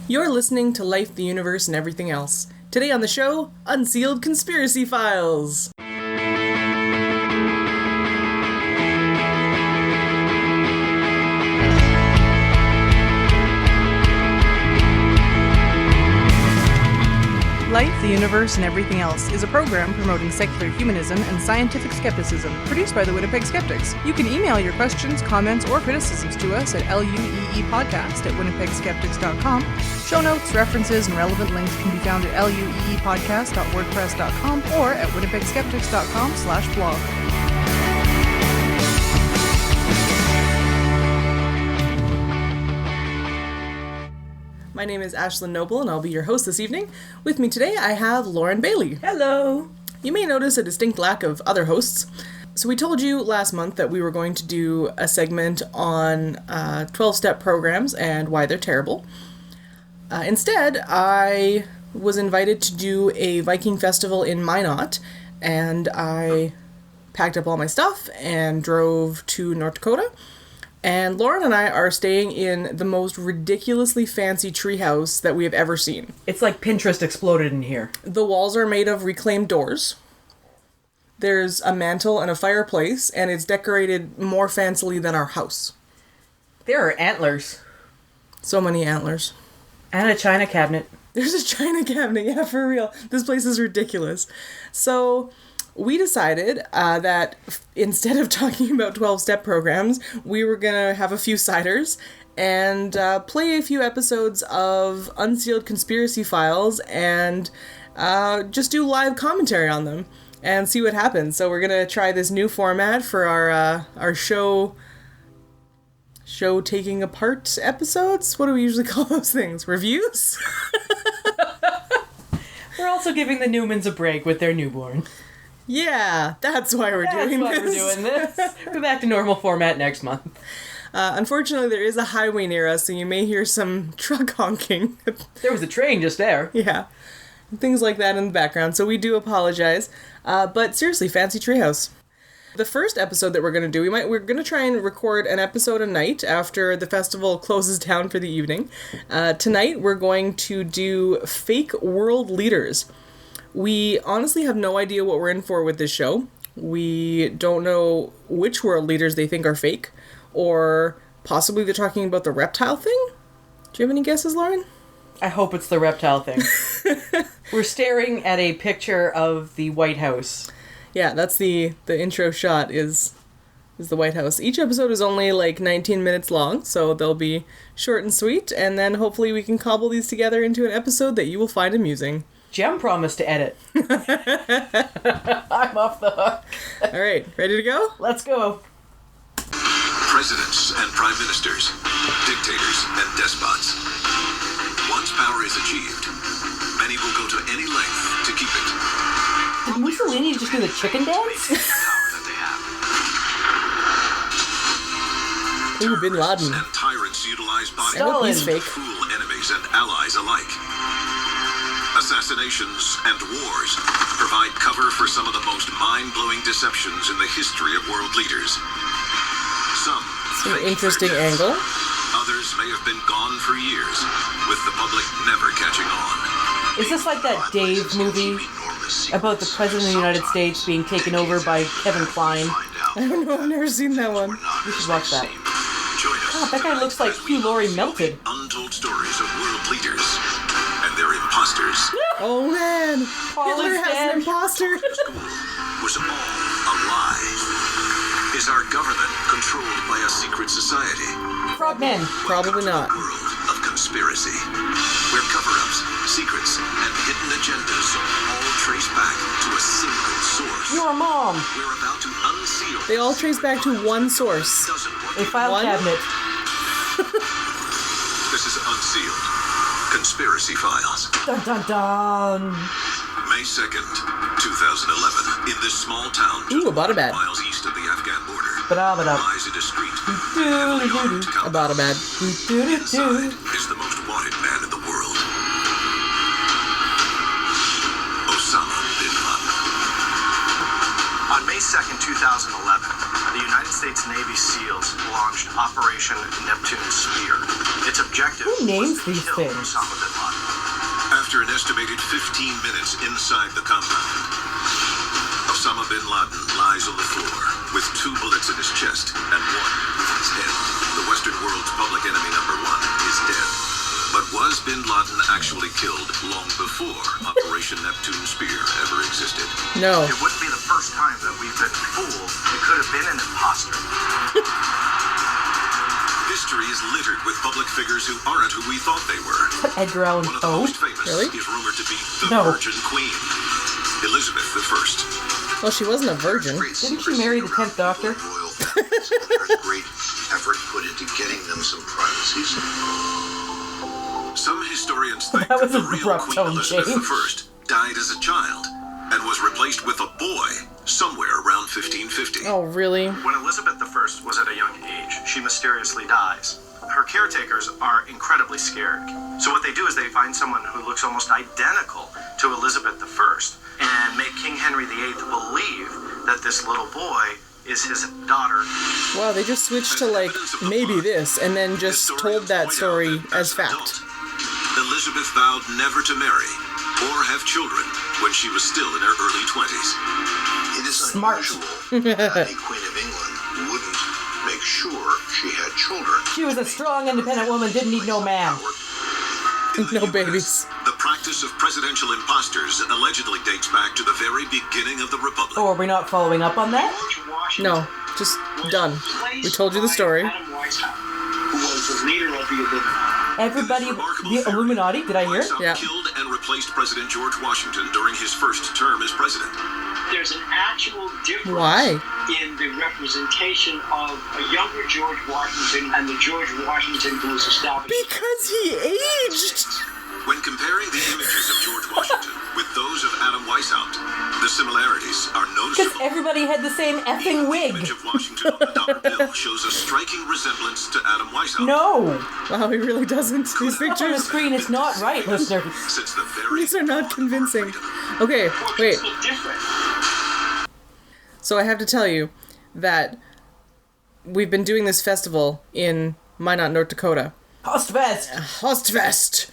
You're listening to Life, the Universe, and Everything Else. Today on the show, Unsealed Conspiracy Files. Life, the Universe, and Everything Else is a program promoting secular humanism and scientific skepticism, produced by the Winnipeg Skeptics. You can email your questions, comments, or criticisms to us at LUEEpodcast@winnipegskeptics.com. Show notes, references, and relevant links can be found at lueepodcast.wordpress.com or at winnipegskeptics.com/blog. My name is Ashlyn Noble, and I'll be your host this evening. With me today, I have Lauren Bailey. Hello! You may notice a distinct lack of other hosts. So we told you last month that we were going to do a segment on 12-step programs and why they're terrible. Instead, I was invited to do a Viking festival in Minot, and I packed up all my stuff and drove to North Dakota. And Lauren and I are staying in the most ridiculously fancy treehouse that we have ever seen. It's like Pinterest exploded in here. The walls are made of reclaimed doors. There's a mantle and a fireplace, and it's decorated more fancily than our house. There are antlers. So many antlers. And a china cabinet. There's a china cabinet, yeah, for real. This place is ridiculous. So we decided that instead of talking about 12-step programs, we were going to have a few ciders and play a few episodes of Unsealed Conspiracy Files and just do live commentary on them and see what happens. So we're going to try this new format for our show taking apart episodes. What do we usually call those things? Reviews? We're also giving the Newmans a break with their newborn. Yeah, that's why we're doing this. We're back to normal format next month. Unfortunately, there is a highway near us, so you may hear some truck honking. There was a train just there. Yeah, things like that in the background, so we do apologize. But seriously, fancy treehouse. The first episode that we're going to do, we're going to try and record an episode a night after the festival closes down for the evening. Tonight, we're going to do fake world leaders. We honestly have no idea what we're in for with this show. We don't know which world leaders they think are fake, or possibly they're talking about the reptile thing? Do you have any guesses, Lauren? I hope it's the reptile thing. We're staring at a picture of the White House. Yeah, that's the intro shot is the White House. Each episode is only like 19 minutes long, so they'll be short and sweet, and then hopefully we can cobble these together into an episode that you will find amusing. Jem promised to edit. I'm off the hook. All right, ready to go? Let's go. Presidents and prime ministers, dictators and despots. Once power is achieved, many will go to any length to keep it. Did Mussolini just do the chicken dance? The power that they have. Ooh, Bin Laden. And tyrants utilize body I hope he's to fake. fool enemies and allies alike. Assassinations and wars provide cover for some of the most mind-blowing deceptions in the history of world leaders. Some An interesting angle. Others may have been gone for years, with the public never catching on. Is this like that Dave movie about the President of the United States being taken over by Kevin Kline? I don't know, I've never seen that one. You should watch that. God, that guy looks like Hugh Laurie melted. Untold stories of world leaders and their imposters. Oh man! Hitler has dead. an imposter! Was all a lie? Is our government controlled by a secret society? Frogmen. Probably not. A world of conspiracy, where cover-ups, secrets, and hidden agendas all trace back to a single source. Your mom. We're about to unseal. They all trace back to one source. A file One? cabinet. This is Unsealed. Conspiracy Files. Dun dun dun. May 2nd, 2011. In this small town Ooh, Abbottabad. miles east of the Afghan border Ba-da-ba-da. lies a discreet, heavily armed compound. Abbottabad. Inside is the most wanted man in the world. Osama bin Laden. On May 2nd, 2011, the United States Navy SEALs launched Operation Neptune Spear. Its objective Who names was to these kill things? Osama bin Laden. After an estimated 15 minutes inside the compound, Osama bin Laden lies on the floor with 2 bullets in his chest and 1 in his head. The Western world's public enemy number 1 is dead. But was bin Laden actually killed long before Operation Neptune Spear ever existed? No. It wouldn't be the first time that we've been fooled. It could have been an imposter. History is littered with public figures who aren't who we thought they were. Edgar Allan One of the Poe? most famous Really? is rumored to be the No. Virgin Queen, Elizabeth I. Well, she wasn't a virgin. Didn't she marry the 10th Doctor? Royal families. There's great effort put into getting them some privacies. Some historians think That was the an real abrupt Queen tone Elizabeth change. I died as a child and was replaced with a boy somewhere around 1550. Oh, really? When Elizabeth I was at a young age, she mysteriously dies. Her caretakers are incredibly scared. So what they do is they find someone who looks almost identical to Elizabeth I and make King Henry VIII believe that this little boy is his daughter. Wow, they just switched to, like, maybe this, and then just told that story as fact. Elizabeth vowed never to marry or have children when she was still in her early 20s. It is Smart. unusual that a Queen of England wouldn't make sure she had children. She was a strong, independent woman, didn't need no man. In the No US, babies. The practice of presidential imposters allegedly dates back to the very beginning of the Republic. Oh, are we not following up on that? George Washington No, just done. was replaced We told you the by story. Adam Weishaupt, who was the leader of the Illuminati. Everybody, In this remarkable the theory, Illuminati, did I hear? Weishaupt Yeah. killed and replaced President George Washington during his first term as president. There's an actual difference Why? in the representation of a younger George Washington and the George Washington who was established. Because he aged! When comparing the images of George Washington with those of Adam Weishaupt, the similarities are Because noticeable. everybody had the same effing The wig. image of Washington on the dollar bill shows a striking resemblance to Adam Weishaupt. No! Wow, he really doesn't. These Up on the pictures, screen, it's not right, listeners. Since the very these are not dawn of our convincing. freedom. Okay, wait. Portraits look different. So I have to tell you that we've been doing this festival in Minot, North Dakota. Ostfest! Ostfest!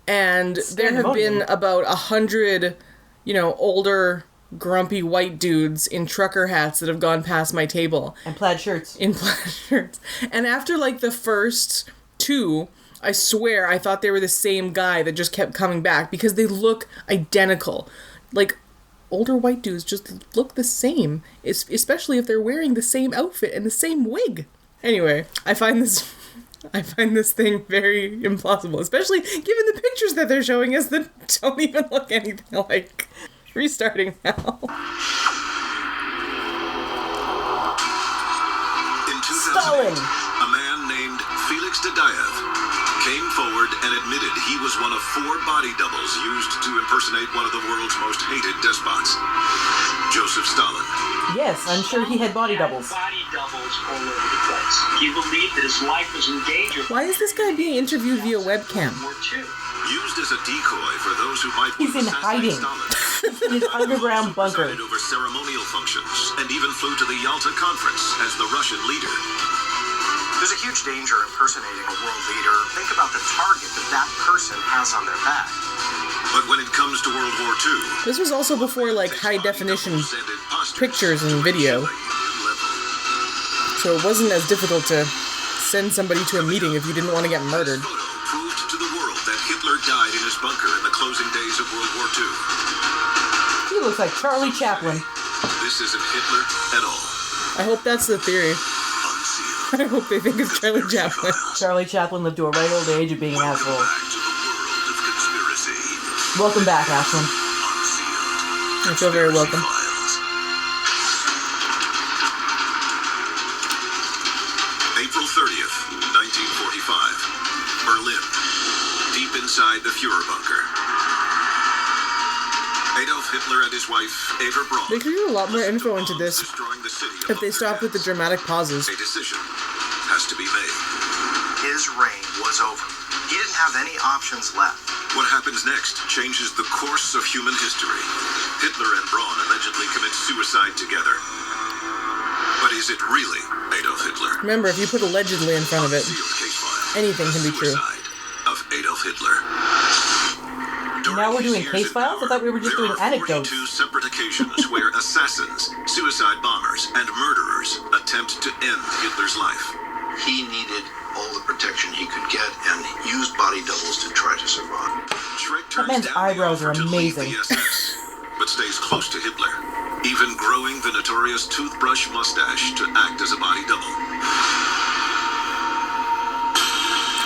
And there have been about 100, older, grumpy white dudes in trucker hats that have gone past my table And plaid shirts. in plaid shirts. And after, like, the first 2, I swear I thought they were the same guy that just kept coming back because they look identical. Like, older white dudes just look the same, especially if they're wearing the same outfit and the same wig. Anyway, I find this thing very implausible, especially given the pictures that they're showing us that don't even look anything alike. Restarting now. In 2008, Stalin! a man named Felix Dadaev came forward and admitted he was one of 4 body doubles used to impersonate one of the world's most hated despots, Joseph Stalin. Yes, I'm sure he had body doubles. Body doubles all over the place. He believed that his life was in danger. Why is this guy being interviewed via webcam? War II. Used as a decoy for those who might He's want in to assassinate hiding. Stalin. In his underground bunker. Presided over ceremonial functions and even flew to the Yalta Conference as the Russian leader. There's a huge danger impersonating a world leader. Think about the target that person has on their back. But when it comes to World War II, This was also before, like, high definition pictures and video, so it wasn't as difficult to send somebody to a meeting if you didn't want to get murdered. Photo proved to the world that Hitler died in his bunker in the closing days of World War II. He looks like Charlie Chaplin. This isn't Hitler at all. I hope that's the theory. Unsealed. I hope they think it's Charlie Chaplin. Charlie Chaplin lived to a right old age of being an Welcome asshole. back to the world of conspiracy. Welcome back, Ashlyn. Unsealed. I feel very welcome. Files. April 30th, 1945. Berlin. Deep inside the Fuhrer bunker. Adolf Hitler and his wife, Eva Braun. They could do a lot more info into this destroying the city if they stopped with the dramatic pauses. A decision has to be made. His reign was over. He didn't have any options left. What happens next changes the course of human history. Hitler and Braun allegedly commit suicide together. But Is it really Adolf Hitler? Remember, if you put allegedly in front of it, Unsealed case file. anything can be true. Suicide of Adolf Hitler. Now we're doing During case his years in files? I thought we were just power, doing there are anecdotes. 42 separate occasions where assassins, suicide bombers, and murderers attempt to end Hitler's life. He needed all the protection he could get and used body doubles to try to survive. Shrek turns man's down the eyebrows are offer to leave amazing. the SS, but stays close to Hitler, even growing the notorious toothbrush mustache to act as a body double.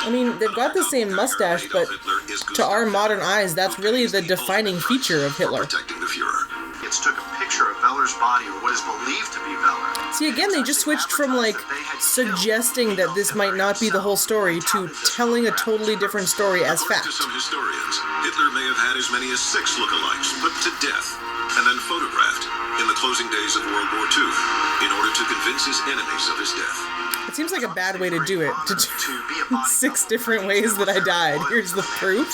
I mean, they've got the same mustache, but to our modern eyes, that's really the defining feature of Hitler. Protecting the Fuhrer. It's took a picture of Weller's body, or what is believed to be Weller. See, again, they just switched from, like, suggesting that this might not be the whole story to telling a totally different story as According fact. to some historians, Hitler may have had as many as 6 lookalikes put to death and then photographed in the closing days of World War II in order to convince his enemies of his death. It seems like a bad way to do it, to do 6 different ways that I died. Here's the proof.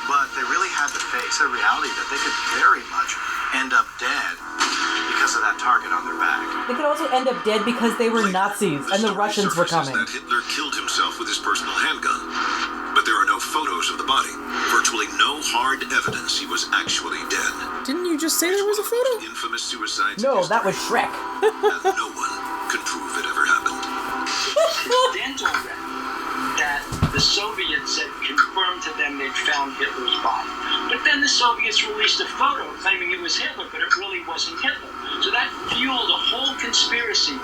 But they really had to face the reality that they could very much end up dead because of that target on their back. They could also end up dead because they were Nazis and the Russians were coming. That Hitler killed himself with his personal handgun, but there are no photos of the body. Virtually no hard evidence he was actually dead. Didn't you just say there was a photo? Infamous suicides. No, that was Shrek. And no one can prove it ever happened. Dental that the Soviets had confirmed to them they'd found Hitler's body. But then the Soviets released a photo claiming it was Hitler, but it really wasn't Hitler. So that fueled a whole conspiracy.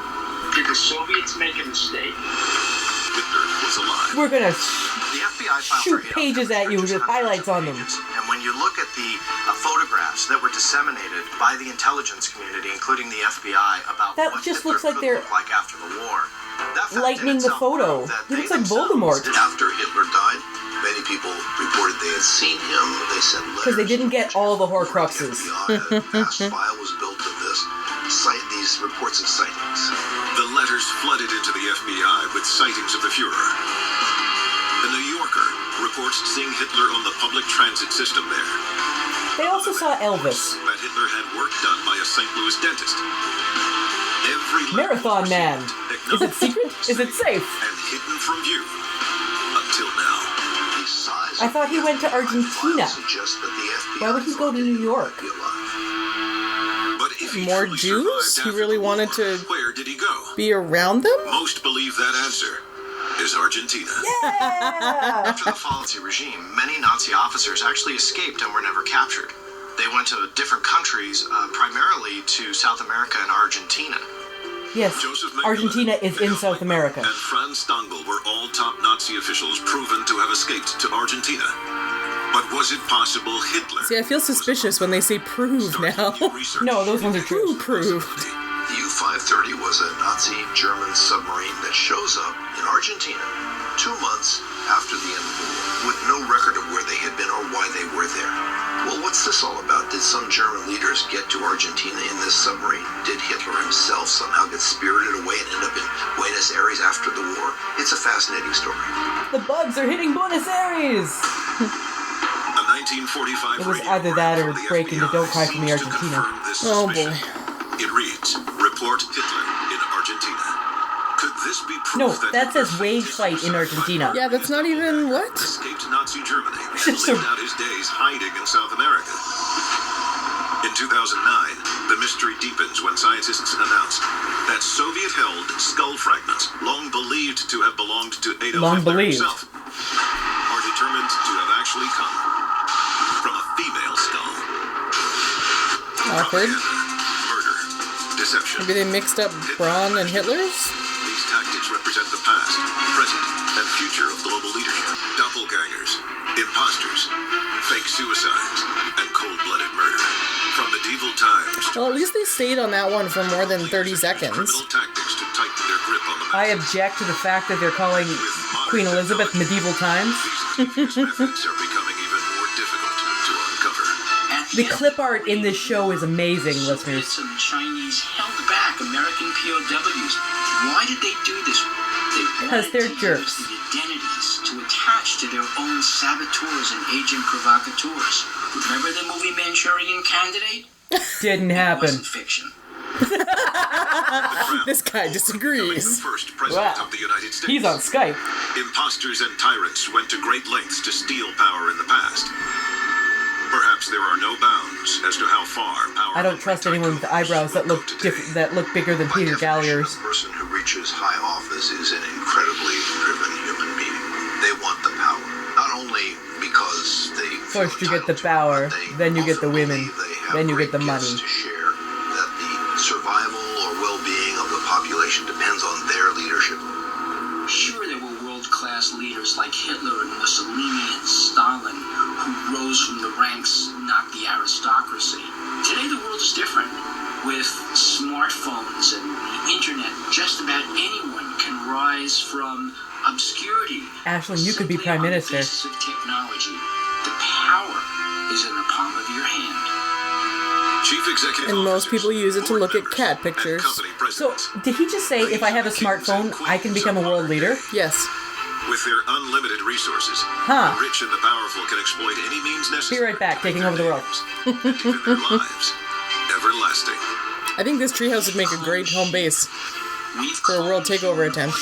Did the Soviets make a mistake? Hitler was alive. We're gonna The FBI filed shoot for pages at you with highlights on them. And when you look at the photographs that were disseminated by the intelligence community, including the FBI, about That what just Hitler looks like could they're look like after the war, that fact in lightening the itself photo. proved that He they looks like themselves Voldemort. did- After Hitler died, many people reported they had seen him. They sent letters. Because they didn't get all the Horcruxes. The FBI, a vast file was built of this. Cite these reports of sightings. The letters flooded into the FBI with sightings of the Fuhrer. The New Yorker reports seeing Hitler on the public transit system there. They also saw Elvis. That Hitler had work done by a St. Louis dentist. Every letter Marathon was Man. received, Is it secret? Is it safe? and hidden from view until now. The size I thought he went to Argentina. suggests that the FBI Why would he go to New York? be alive. But if he More truly Jews? survived He after really the wanted war, to Where did he go? be around them? Most believe that answer is Argentina. Yeah! After the fall of the regime, many Nazi officers actually escaped and were never captured. They went to different countries, primarily to South America and Argentina. Yes, Joseph Mengele, Argentina is in Wilhelm South America. And Franz Stangl were all top Nazi officials proven to have escaped to Argentina. But was it possible Hitler... See, I feel suspicious when they say prove now. No, those ones are true. Who proved? The U-530 was a Nazi-German submarine that shows up in Argentina 2 months after the end of the war, with no record of where they had been or why they were there. Well, what's this all about? Did some German leaders get to Argentina in this submarine? Did Hitler himself somehow get spirited away and end up in Buenos Aires after the war? It's a fascinating story. The bugs are hitting Buenos Aires! A 1945 It was radio either that or from the break into FBI Don't Cry for Me, seems to Argentina. confirm this Oh, suspicion. boy. It reads, Report Hitler in Argentina. Could this be proof No, that that says Hitler wage faked fight his in suicide Argentina. by Yeah, that's not even what? escaped Nazi Germany and Just a- lived out his days hiding in South America. In 2009, the mystery deepens when scientists announced that Soviet-held skull fragments, long believed to have belonged to Adolf Long Hitler believed. himself, are determined to have actually come from a female skull. Awkward. Propaganda, murder, deception. Maybe they mixed up Braun and Hitler's? These tactics represent the past, present, and future of global leadership. Doppelgangers, imposters, fake suicides, and cold-blooded murder. From medieval times to Well, at least they stayed on that one for more than 30 seconds. criminal tactics to tighten their grip on the I masses. object to the fact that they're calling Queen Elizabeth medieval times. These ingenious methods are becoming even more difficult to uncover. The clip art in this show is amazing, listeners. Soviets and the Chinese held back American POWs. Why did they do this? They 'Cause wanted they're to jerks. use the identities to attach to their own saboteurs and agent provocateurs. Remember the movie Manchurian Candidate? Didn't It happen. wasn't fiction. This guy disagrees. The first president of the United States. He's on Skype. Imposters and tyrants went to great lengths to steal power in the past. Perhaps there are no bounds as to how far power. I don't trust anyone with eyebrows that look bigger than Peter Gallagher's. The person who reaches high office is an incredibly driven human being. They want the power, not only because they First you get the power, then you get the women, then you get the money. To share that the survival or well-being of the population depends on their leadership. Sure, there were world-class leaders like Hitler and Mussolini and Stalin who rose from the ranks, not the aristocracy. Today the world is different. With smartphones and the internet, just about anyone can rise from obscurity. Ashlyn, you could be Prime Minister. Of technology. The power is in the palm of your hand. Chief executive And most officers, people use it to board look at members, cat and pictures. company So, presidents. did he just say if I have a smartphone, I can become a world leader? Yes. With their unlimited resources, Huh. the rich and the powerful can exploit any means necessary. Be right back, to make taking over the their world. names and even their lives everlasting. I think this treehouse would make a great home base We've for a world cloned takeover attempt.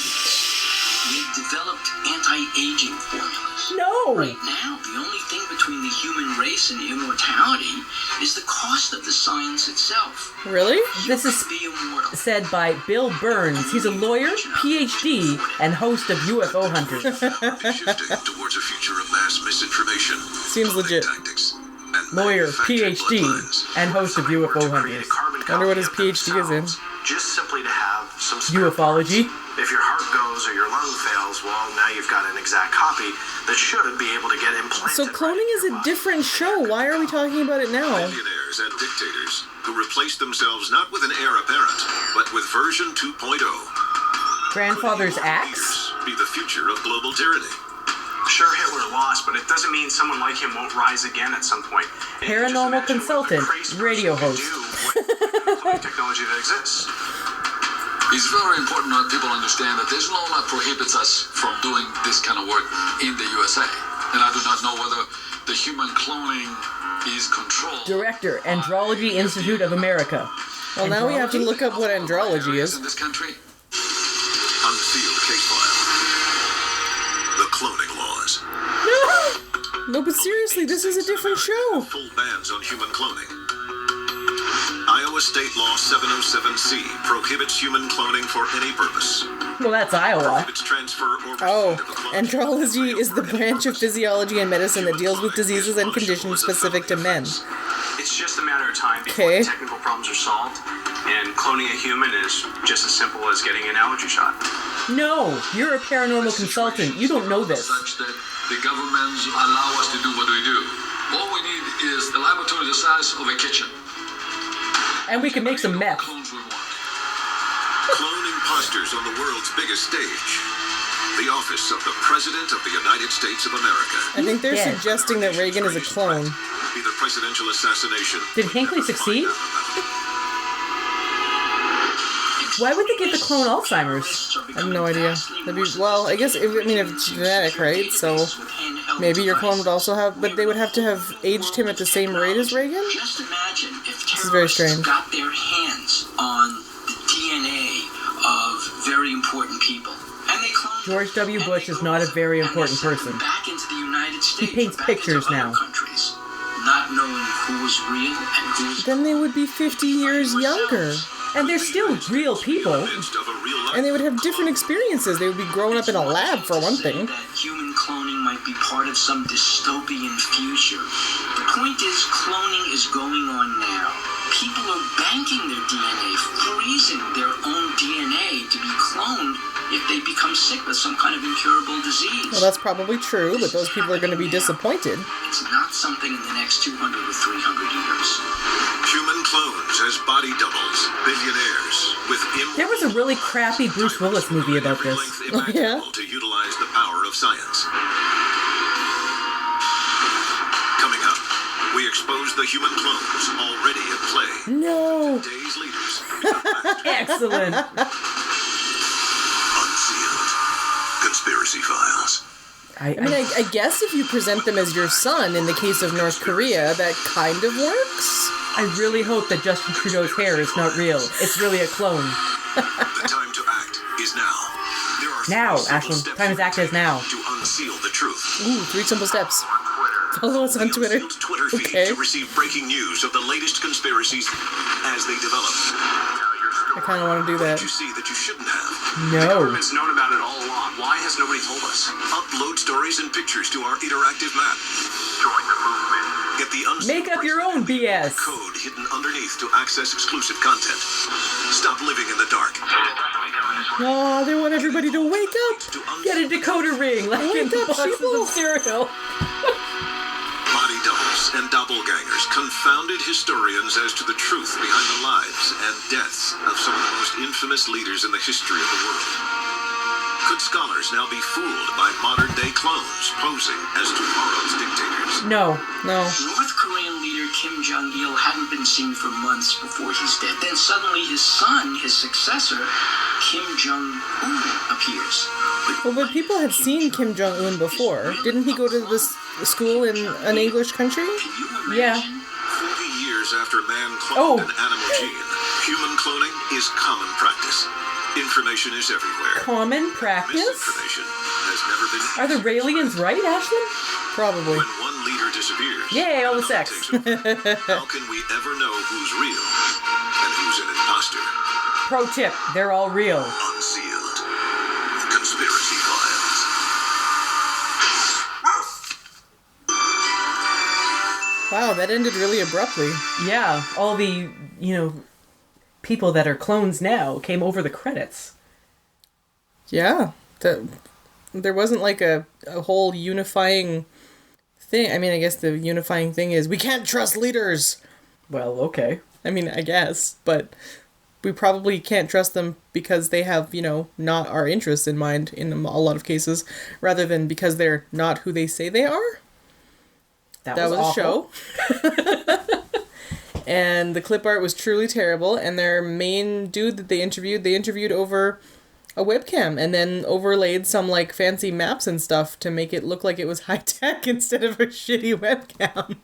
We've developed anti-aging formulas. No! Right now, the only thing between the human race and immortality is the cost of the science itself. Really? This is Be immortal. said by Bill Burns. He's a lawyer, PhD, and host of UFO Hunters. Rapidly shifting towards a future of mass misinformation, Seems legit. tactics, and Lawyer, manufactured PhD, bloodlines. and host of UFO To create Hunters. a carbon Wonder what copy his of PhD is in. themselves, just simply to have some spare Ufology. If your heart goes or your lung fails, well, now you've got an exact copy that should be able to get implanted. So cloning is a different show. Why are we talking about it now? Millionaires and dictators who replace themselves not with an heir apparent, but with version 2.0. Grandfather's axe? Leaders be the future of global tyranny. Sure, Hitler lost, but it doesn't mean someone like him won't rise again at some point. And you can just Paranormal imagine what the consultant, crazy person radio can host. do with the technology that exists. It's very important that people understand that there's no law that prohibits us from doing this kind of work in the USA. And I do not know whether the human cloning is controlled. Director, Andrology Institute of America. Well, now we have to look up what andrology is. In this country. Unsealed case file. The cloning laws. No, but seriously, this is a different show. Full bans on human cloning. Iowa State Law 707C prohibits human cloning for any purpose. Well, that's Iowa. Prohibits transfer or receipt Oh, of a clone. andrology is the branch of physiology and medicine that deals with diseases and conditions specific to men. It's just a matter of time before Okay. the technical problems are solved, and cloning a human is just as simple as getting an allergy shot. No, you're a paranormal consultant. You don't know this. Such that the governments allow us to do what we do. All we need is a laboratory the size of a kitchen. And we can make some meth. Clones we want. Clone imposters on the world's biggest stage. The office of the President of the United States of America. I think they're Dead. suggesting that Reagan is a clone. Be the presidential assassination. Did Hinckley succeed? Why would they give the clone Alzheimer's? I have no idea. That'd be, well, I guess, if it's genetic, right? So maybe your clone would also have, but they would have to have aged him at the same rate as Reagan? Just imagine if This is very terrorists strange. got their hands on the DNA of very important people. And they cloned George W. and Bush they is grew not a up, very and they important sent them person. Back into the United States, paints back into pictures other now. countries, not knowing who was real and who was Then they would be 50 years younger. And they're still real people. Midst of a real life. And they would have different experiences. They would be growing up in a lab, for one thing. That human cloning might be part of some dystopian future. The point is, cloning is going on now. People are banking their DNA, freezing their own DNA to be cloned if they become sick with some kind of incurable disease. Well, that's probably true, but those people are going to be disappointed. It's not something in the next 200 or 300 years. Human clones as body doubles. Billionaires with There was a really crappy Bruce Willis movie about this. Oh, yeah? To utilize the power of science. Coming up, we expose the human clones already at play. No! Today's leaders. Excellent. Unsealed. Conspiracy files. I mean, I guess if you present them as your son, in the case of North Korea, that kind of works. I really hope that Justin Trudeau's hair is not real. It's really a clone. The time to act is now. There are Now, 3 simple Ashlyn. steps Time you to act can is now. take to unseal the truth. Ooh, 3 simple steps. Follow us on Twitter. Unsealed Twitter feed Okay. to receive breaking news of the latest conspiracies as they develop. I kind of want to do that. You see that you shouldn't have. No. Government's known about it all along. Why has nobody told us? Upload stories and pictures to our interactive map. Join the movement. Get the Unsealed Make up your own BS. code hidden underneath to access exclusive content. Stop living in the dark. Oh, they want everybody to wake up. Get a decoder ring, like in Wake up, boxes sheeple. of cereal. Body doubles and doppelgangers, confounded historians as to the truth behind the lives and deaths of some of the most infamous leaders in the history of the world. Could scholars now be fooled by modern-day clones posing as tomorrow's dictators? No. North Korean leader Kim Jong-il hadn't been seen for months before he's dead. Then suddenly his son, his successor, Kim Jong-un, appears. Well, but people had seen Kim Jong-un before. Didn't he go to this school in an English country? Yeah. 40 years after man cloned an animal gene, human cloning is common practice. Information is everywhere. Common practice? Misinformation has never been. Are the Raelians right, Ashlyn? Probably. When one leader disappears, Yay, all the another sex. takes over. How can we ever know who's real and who's an imposter? Pro tip, they're all real. Unsealed. Conspiracy Files. Wow, that ended really abruptly. Yeah, all the, people that are clones now came over the credits. Yeah. There wasn't like a whole unifying thing. I mean, I guess the unifying thing is we can't trust leaders. Well, okay. I mean, I guess, but we probably can't trust them because they have, not our interests in mind in a lot of cases, rather than because they're not who they say they are. That was awful. a show. And the clip art was truly terrible, and their main dude that they interviewed over a webcam and then overlaid some like fancy maps and stuff to make it look like it was high tech instead of a shitty webcam.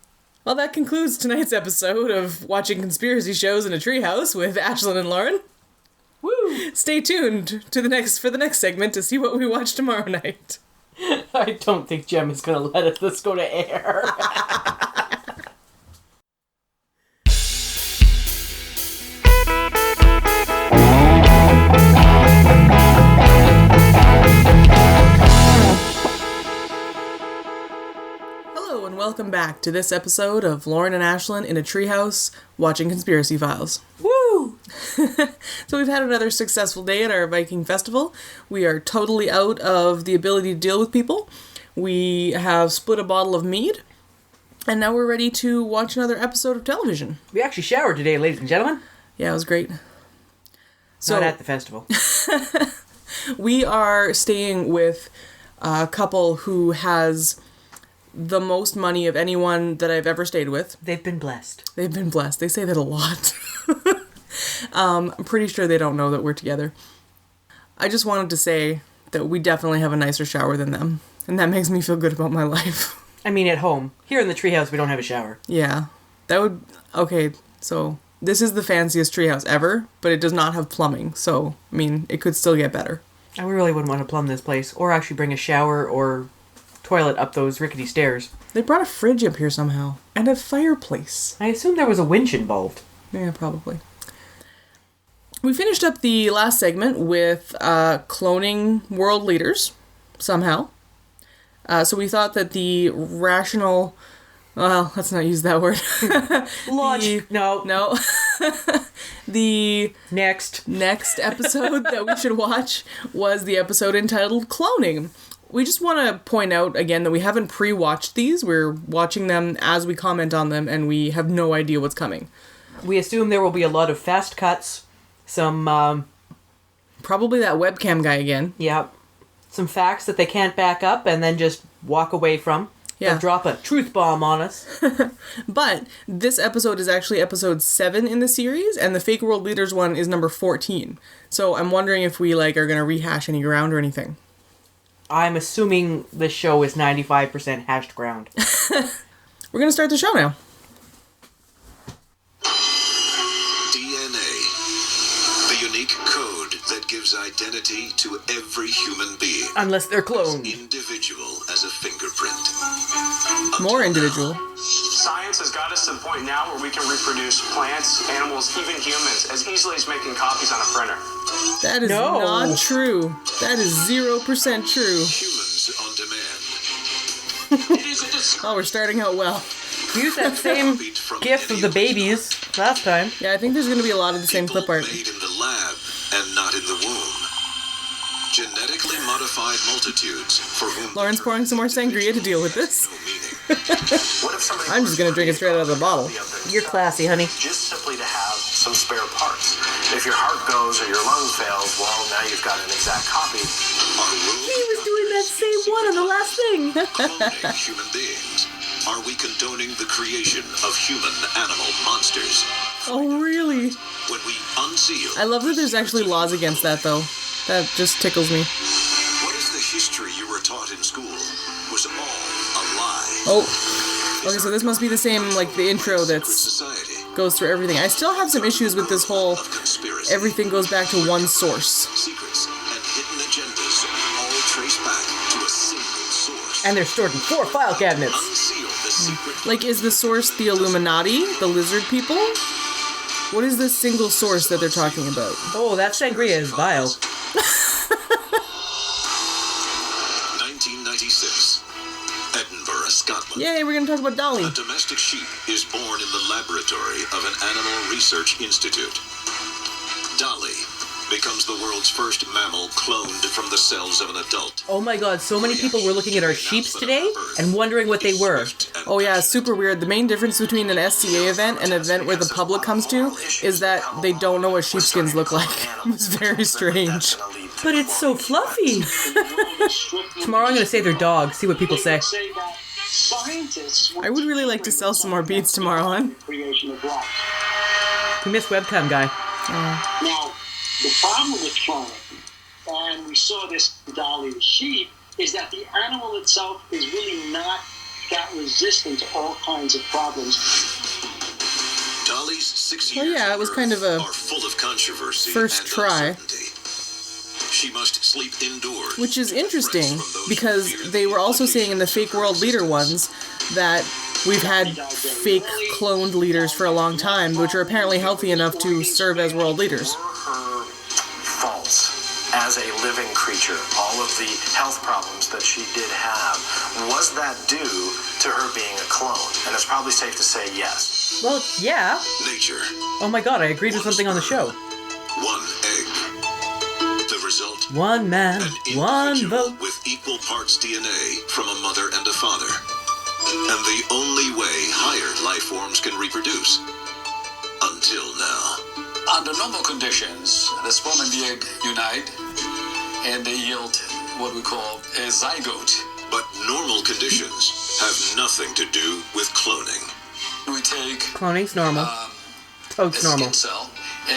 Well, that concludes tonight's episode of Watching Conspiracy Shows in a Treehouse with Ashlyn and Lauren. Woo! Stay tuned for the next segment to see what we watch tomorrow night. I don't think Jem is going to let this go to air. Hello and welcome back to this episode of Lauren and Ashlyn in a Treehouse watching Conspiracy Files. Woo! So we've had another successful day at our Viking festival. We are totally out of the ability to deal with people. We have split a bottle of mead. And now we're ready to watch another episode of television. We actually showered today, ladies and gentlemen. Yeah, it was great. So Not at the festival. we are staying with a couple who has the most money of anyone that I've ever stayed with. They've been blessed. They've been blessed. They say that a lot. I'm pretty sure they don't know that we're together. I just wanted to say that we definitely have a nicer shower than them. And that makes me feel good about my life. I mean, at home. Here in the treehouse, we don't have a shower. Yeah. Okay, so this is the fanciest treehouse ever, but it does not have plumbing. So, I mean, it could still get better. I really wouldn't want to plumb this place, or actually bring a shower or toilet up those rickety stairs. They brought a fridge up here somehow. And a fireplace. I assume there was a winch involved. Yeah, probably. We finished up the last segment with cloning world leaders, somehow. So we thought that the rational... Well, let's not use that word. Logic. No. The next episode that we should watch was the episode entitled Cloning. We just want to point out again that we haven't pre-watched these. We're watching them as we comment on them, and we have no idea what's coming. We assume there will be a lot of fast cuts, some... Probably that webcam guy again. Yeah. Some facts that they can't back up and then just walk away from. Yeah. They'll drop a truth bomb on us. But this episode is actually episode 7 in the series, and the Fake World Leaders one is number 14. So I'm wondering if we are going to rehash any ground or anything. I'm assuming the show is 95% hashed ground. We're going to start the show now. DNA. The unique code that gives identity to every human being. Unless they're cloned. Individual as a fingerprint. More individual. Science has got us to the point now where we can reproduce plants, animals, even humans as easily as making copies on a printer. That is not true. That is 0% true. Humans on demand. Oh, we're starting out well. Use that same gif of the babies last time. Yeah, I think there's going to be a lot of the same clip art. Made in the lab and not in the womb. Genetically modified multitudes for whom Lauren's pouring some more sangria to deal with this. no meaning. I'm just going to drink it straight out of the bottle. You're classy, honey. Just simply to have some spare parts. If your heart goes or your lung fails, well, now you've got an exact copy. He was doing that same one on the last thing. Cloning human beings. Are we condoning the creation of human animal monsters? Oh, really? When we unseal... I love that there's actually laws against that, though. That just tickles me. What if the history you were taught in school was all a lie? Oh. Okay, so this must be the same, like, the intro that's Society goes through everything. I still have some issues with this whole of conspiracy. everything goes back to one source. Secrets and hidden agendas all trace back to a single source. And they're stored in 4 file cabinets. Unseal the secret... Like, is the source the Illuminati? The lizard people? What is this single source that they're talking about? Oh, that sangria is vile. 1996. Edinburgh, Scotland. Yay, we're gonna talk about Dolly. A domestic sheep is born in the laboratory of an animal research institute. Dolly becomes the world's first mammal cloned from the cells of an adult. Oh my god, so many people were looking at our sheeps today and wondering what they were. Oh yeah, super weird. The main difference between an SCA event and an event where the public comes to is that they don't know what sheepskins look like. It's very strange. But it's so fluffy. Tomorrow I'm going to say they're dogs, see what people say. I would really like to sell some more beads tomorrow, hon. We miss webcam guy. Now, the problem with cloning, and we saw this in Dolly the sheep, is that the animal itself is really not that resistant to all kinds of problems. Dolly's 6 Well, years yeah, it was kind of a are full of controversy first and try. uncertainty. She must sleep indoors. Which is to get interesting, rest from those because who fear they the were also saying in the implications fake world leader ones that we've had fake cloned leaders for a long time, which are apparently healthy enough to serve as world leaders. Were her faults as a living creature, all of the health problems that she did have, was that due to her being a clone? And it's probably safe to say yes. Well, yeah. Nature. Oh my god, I agreed with something on the show. One egg. The result, One man, an one individual vote. with equal parts DNA from a mother and a father. And the only way higher life forms can reproduce. Until now. Under normal conditions, the sperm and the egg unite, and they yield what we call a zygote. But normal conditions have nothing to do with cloning. We take Cloning's normal. a Toad's normal. skin cell,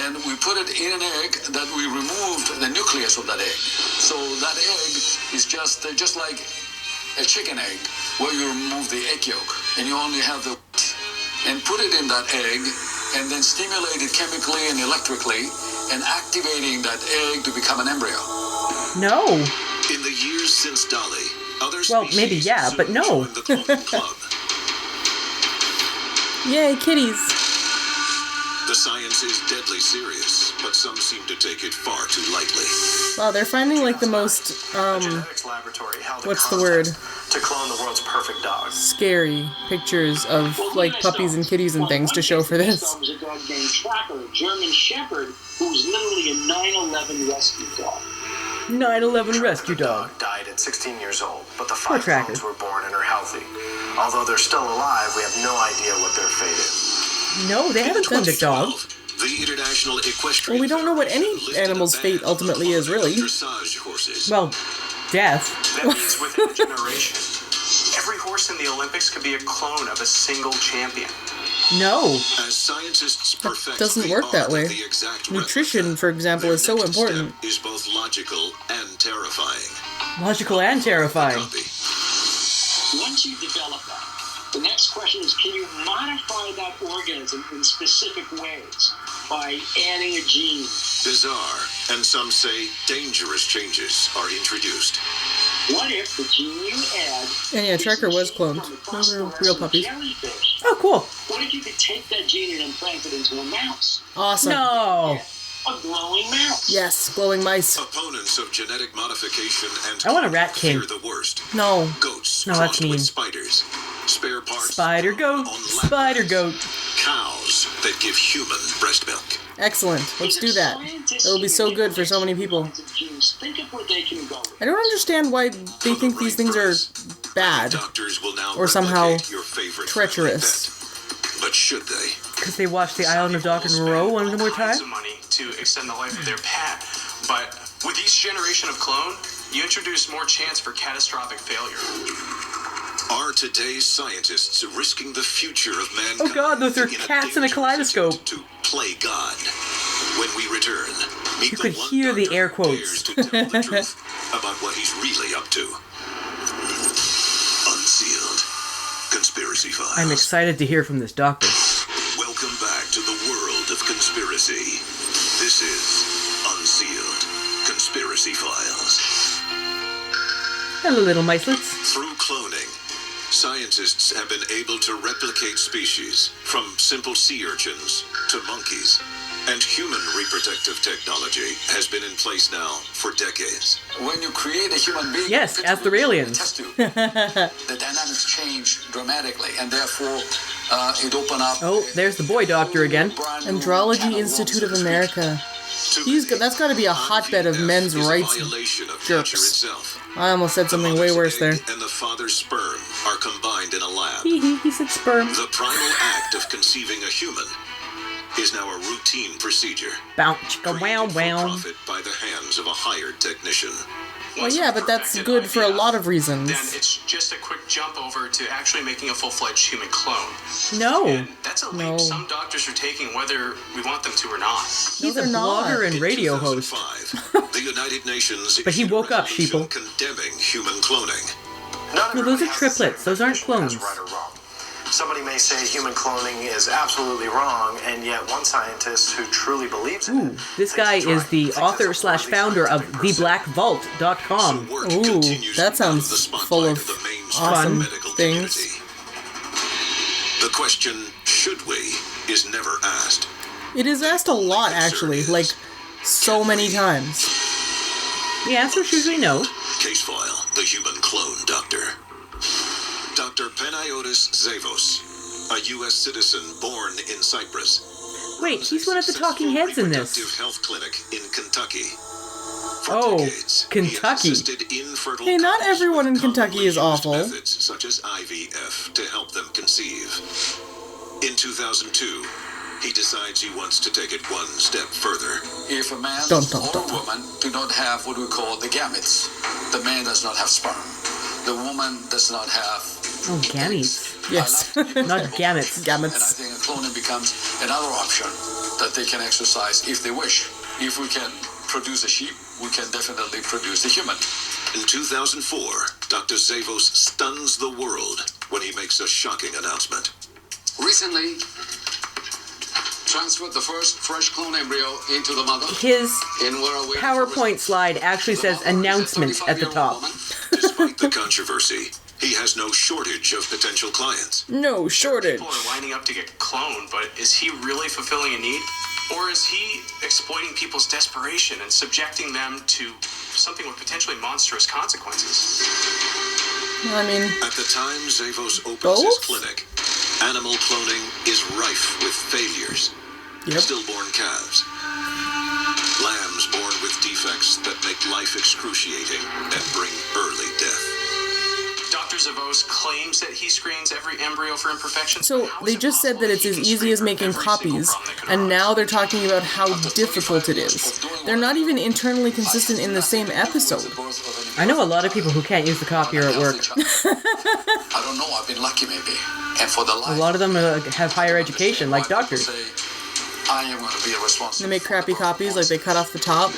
and we put it in an egg that we removed the nucleus of that egg. So that egg is just like a chicken egg, where you remove the egg yolk, and you only have the white, and put it in that egg, and then stimulate it chemically and electrically, and activating that egg to become an embryo. No. In the years since Dolly, other Well, species maybe yeah, soon but no. joined the cloning club. Yay, kitties. The science is deadly serious, but some seem to take it far too lightly. Wow, they're finding like the most, Genetics laboratory held a what's the word? contest to clone the world's perfect dog. Scary pictures of like puppies and kitties and things to show for this. There was a dog named Tracker, a German Shepherd, who was literally a 9/11 rescue dog. 9/11 rescue dog. Died at 16 years old, but the Poor 5 Tracker. clones were born and are healthy. Although they're still alive, we have no idea what their fate is. No, they haven't cloned a dog. 2012, the International Equestrian Well, we don't know what any Federation lifted animal's a ban fate ultimately on is, really. dressage horses. Well, death. That means within a generation, every horse in the Olympics could be a clone of a single champion. No. As scientists perfect doesn't the work art that of way. the exact Nutrition, replica, for example, their is so next important. step is both logical and terrifying. Logical and terrifying. Once you develop that, the next question is, can you modify that organism in specific ways by adding a gene? Bizarre, and some say dangerous changes are introduced. What if the gene you add... And yeah, Tracker was cloned. Those are real puppies. Jellyfish? Oh, cool. What if you could take that gene and implant it into a mouse? Awesome. No. A glowing mouse. Yes, glowing mice. Opponents of genetic modification and I want a rat king. fear the worst. No. Goats No, that's crossed mean. with spiders. Spare parts Spider goat. on Spider goat. cows that give human breast milk. Excellent. Let's do that. It'll be so good for so many people. Think of where they can go with. I don't understand why they think these things are bad. Doctors will now Or somehow replicate your favorite treacherous. pet. But should they? Because they watched The Island of Dr. Moreau one more time? Of money to extend the life of their pet, but with each generation of clone, you introduce more chance for catastrophic failure. Are today's scientists risking the future of mankind? Oh god, those are cats in a kaleidoscope. To play God. When we return, meet You could the one hear the doctor air who dares quotes. to tell the truth about what he's really up to. Unsealed. Conspiracy Files. I'm excited to hear from this doctor. Welcome back to the world of conspiracy. This is Unsealed. Conspiracy Files. Hello, little micelets. Through cloning, scientists have been able to replicate species from simple sea urchins to monkeys. And human reproductive technology has been in place now for decades. When you create a human being, Yes, fit as for the aliens. test tube, the dynamics change dramatically, and therefore it open up. Oh, there's the boy doctor again. brand new Andrology can of Institute worms, of so to speak. America. That's got to be a hotbed of men's IVF is a rights violation of jerks. nature itself. I almost said The something way mother's worse there. egg and the father's sperm are combined in a lab. He said sperm. The primal act of conceiving a human is now a routine procedure. Bow chicka wow created for wow. profit by the hands of a hired technician. Well, yeah, but that's good for a lot of reasons. Then it's just a quick jump over to actually making a full-fledged human clone. No. And that's a leap No. some doctors are taking whether we want them to or not. He's a they're not. blogger and In radio host. 2005, the United Nations But he issued a woke up, resolution sheeple. condemning human cloning. No, those are triplets. Those aren't clones. Right or wrong. Somebody may say human cloning is absolutely wrong, and yet one scientist who truly believes in Ooh, it. this guy is the author/founder of theblackvault.com. So work Ooh, continues that out sounds the spotlight full of the mainstream awesome medical things. community. The question, should we, is never asked. It is asked a lot, actually, like so many times. The answer's usually no. Case file, the human clone doctor. Dr. Panagiotis Zavos, a U.S. citizen born in Cyprus. Wait, he's one of the talking heads in this. Reproductive health clinic in Kentucky. For Oh, decades, Kentucky. He has assisted infertile Hey, not couples everyone in with Kentucky is commonly used awful. Methods such as IVF to help them conceive. In 2002, he decides he wants to take it one step further. If a man Dun, dun, or dun. a woman do not have what we call the gametes, the man does not have sperm. The woman does not have. Oh, gametes. Yes. Not gametes. And I Gametes. think cloning becomes another option that they can exercise if they wish. If we can produce a sheep, we can definitely produce a human. In 2004, Dr. Zavos stuns the world when he makes a shocking announcement. Recently, transferred the first fresh clone embryo into the mother. His In where a PowerPoint slide actually says announcement at the top. Despite the controversy, he has no shortage of potential clients. No shortage. People are lining up to get cloned, but is he really fulfilling a need? Or is he exploiting people's desperation and subjecting them to something with potentially monstrous consequences? I mean, At the time Zavos opens Both? his clinic, animal cloning is rife with failures. yep. Stillborn calves. Lambs born with defects that make life excruciating and bring early death. Dr. Zavos claims that he screens every embryo for imperfections. So How is they it just said possible that it's he as can easy screen as for making every single copies, problem that could and arise? now they're talking about how difficult it is. They're not even internally consistent in the same episode. I know a lot of people who can't use the copier at work. I don't know, I've been lucky maybe. And for the A lot of them have higher education, like doctors. I am going to be responsible. They make crappy copies, like they cut off the top.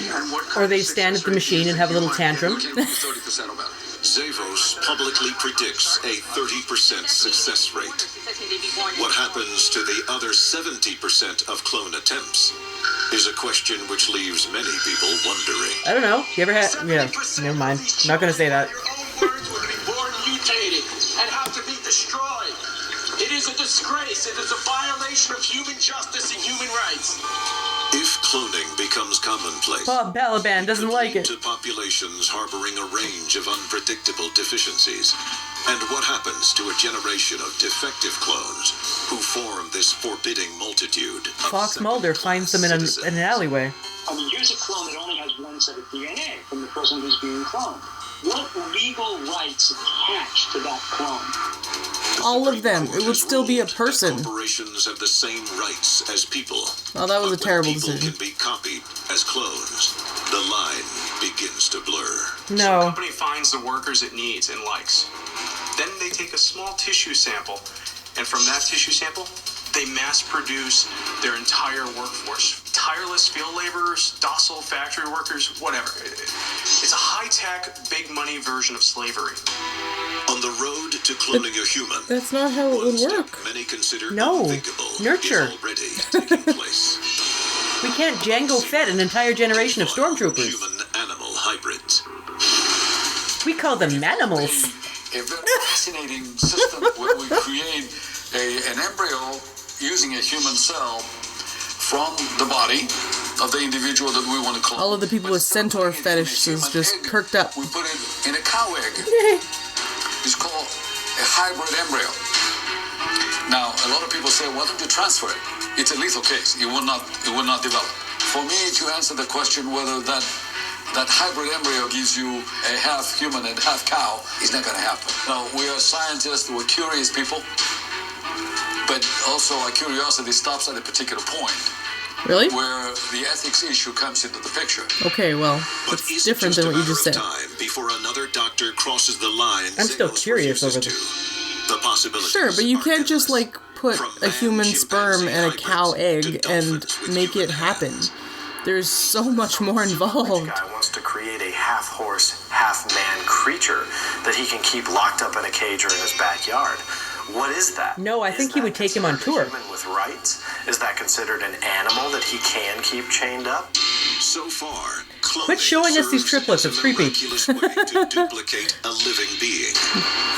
Or they stand at the machine and have a little tantrum. 30% of that. Zavos publicly predicts a 30% success rate. What happens to the other 70% of clone attempts is a question which leaves many people wondering. I don't know. You ever had... Yeah, never mind. I'm not going to say that. Your own words would be born mutated and have to be destroyed. It is a disgrace. It is a violation of human justice and human rights. If cloning becomes commonplace, Bob Balaban doesn't like it. to populations harboring a range of unpredictable deficiencies, and what happens to a generation of defective clones who form this forbidding multitude of Fox Mulder finds them in an alleyway. I mean, here's a clone that only has one set of DNA from the person who's being cloned. What legal rights attach to that clone? All of them. It would still be a person. Corporations have the same rights as people. Well, that was a But when terrible people decision. can be copied as clones, the line begins to blur. The No. company finds the workers it needs and likes. Then they take a small tissue sample, and from that tissue sample, they mass produce their entire workforce. Tireless field laborers, docile factory workers, whatever. It's a high-tech, big-money version of slavery. On the road to cloning a human, That's not how it would work. many consider No. unthinkable Nurture. is already taking place. We can't Django Fett an entire generation of stormtroopers. Human-animal hybrids. We call them manimals. A very fascinating system where we create an embryo using a human cell from the body of the individual that we want to clone. All of the people with centaur fetishes just perked up. We put it in a cow egg. It's called a hybrid embryo. Now, a lot of people say, why don't you transfer it? It's a lethal case. It will not develop. For me to answer the question whether that hybrid embryo gives you a half human and half cow is not going to happen. Now, we are scientists, we're curious people, but also our curiosity stops at a particular point Really? where the ethics issue comes into the picture. Okay, well, But it's is it different just than a what you matter just of said. time before another doctor crosses the line? I'm still Zavos curious over refuses to? The possibilities Sure, but you are can't just, endless. like, put From a human man-chimpanzee sperm and a hybrids cow to egg and dolphins with make it human happen. hands. There's so much more involved. Guy wants to create a half-horse, half-man creature that he can keep locked up in a cage or in his backyard. What is that? No, I think Is he that would take him on considered a tour. Human with rights? Is that considered an animal that he can keep chained up? So far, cloning Quit showing us these serves triplets, as it's a creepy. miraculous way to duplicate a living being.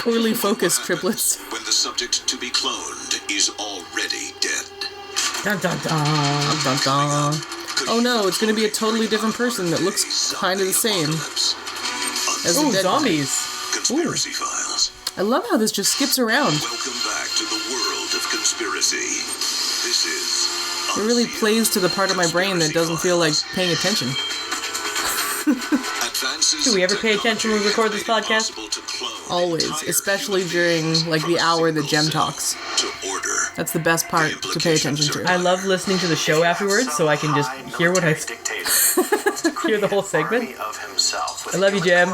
Poorly What focused happens triplets. when the subject to be cloned is already dead? Dun dun dun. Dun, dun. Oh no, it's gonna be a totally different person that looks kind of the same as the Ooh, dead guy. zombies. Conspiracy Files. I love how this just skips around. Welcome back to the world of conspiracy. This is It really Unsealed. plays to the part of my brain that doesn't feel like paying attention. Advances Do we ever pay attention when we record this technology made it podcast? possible to clone Always, entire especially human during beings like from the a hour that single Gem cell talks. to order. That's the best part to pay attention to. I love listening to the show afterwards so I can just hear what I hear the whole segment. I love you, Jem.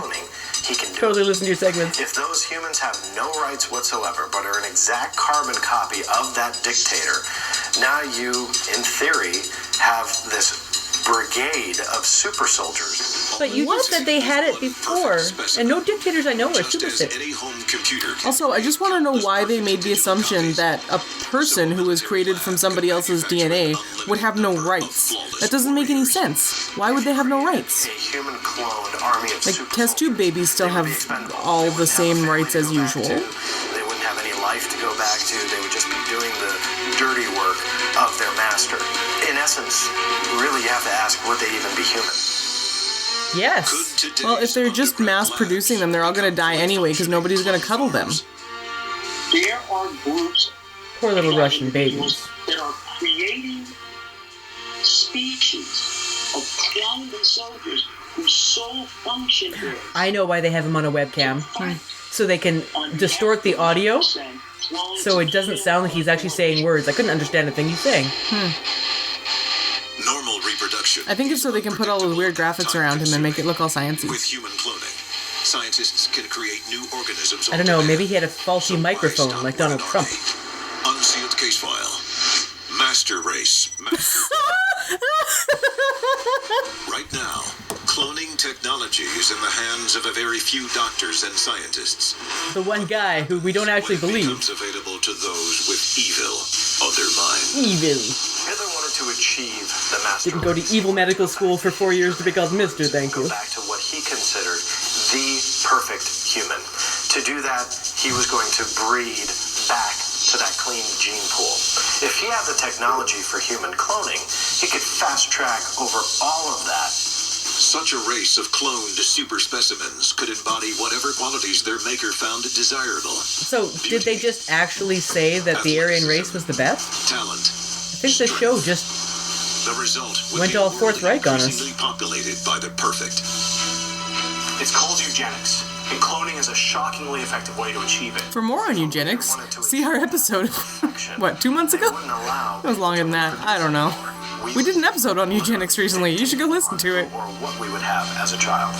Totally listen to your segments. If those humans have no rights whatsoever, but are an exact carbon copy of that dictator, now you, in theory, have this brigade of super soldiers. But you just said they had it before, and no dictators I know are Just super as sick. any home computer can Also, I just want to know why they made the assumption that a person who was created from somebody else's DNA would have no rights. That doesn't make any sense. Why would they have no rights? A human cloned army of Like, super test tube soldiers. babies still They would have be expendable. all They the wouldn't have same a family rights to as go back usual. to. They wouldn't have any life to go back to. They would just be doing the dirty work of their master. In essence, really you have to ask, would they even be human? Yes. Well, if they're just mass producing them, they're all gonna die anyway because nobody's gonna cuddle them. There are groups Poor little of Russian babies. individuals that are creating species of cloned soldiers whose sole function is I know why they have him on a webcam. So they can on distort the audio 100% cloned so it doesn't sound like he's actually saying words. I couldn't understand a thing he's saying. normal reproduction. I think it's so they can put all those weird graphics around him and make it look all sciencey. With human cloning, scientists can create new organisms. I don't know, altogether. maybe he had a faulty So why microphone stop like Donald with an Trump. army? Unsealed case file. Mass master race. Right now, cloning technology is in the hands of a very few doctors and scientists. The one guy who we don't actually When it believe. becomes available to those with evil on their mind. Evil. Hitler wanted to achieve the master Didn't go to race. evil medical school for 4 years to be called Mr. Thank Go you. back to what he considered the perfect human. To do that, he was going to breed back to that clean gene pool. If he had the technology for human cloning, he could fast track over all of that. Such a race of cloned super specimens could embody whatever qualities their maker found desirable. So, did they just actually say that the Aryan race was the best? Talent. I think the show just The result would went be all a Fourth world Reich on us. increasingly populated by the perfect. It's called eugenics, and cloning is a shockingly effective way to achieve it. For more on eugenics, see our episode, what, 2 months ago? Wouldn't allow That was longer than that. I don't know. We did an episode on eugenics recently. You should go listen to it. or what we would have as a child.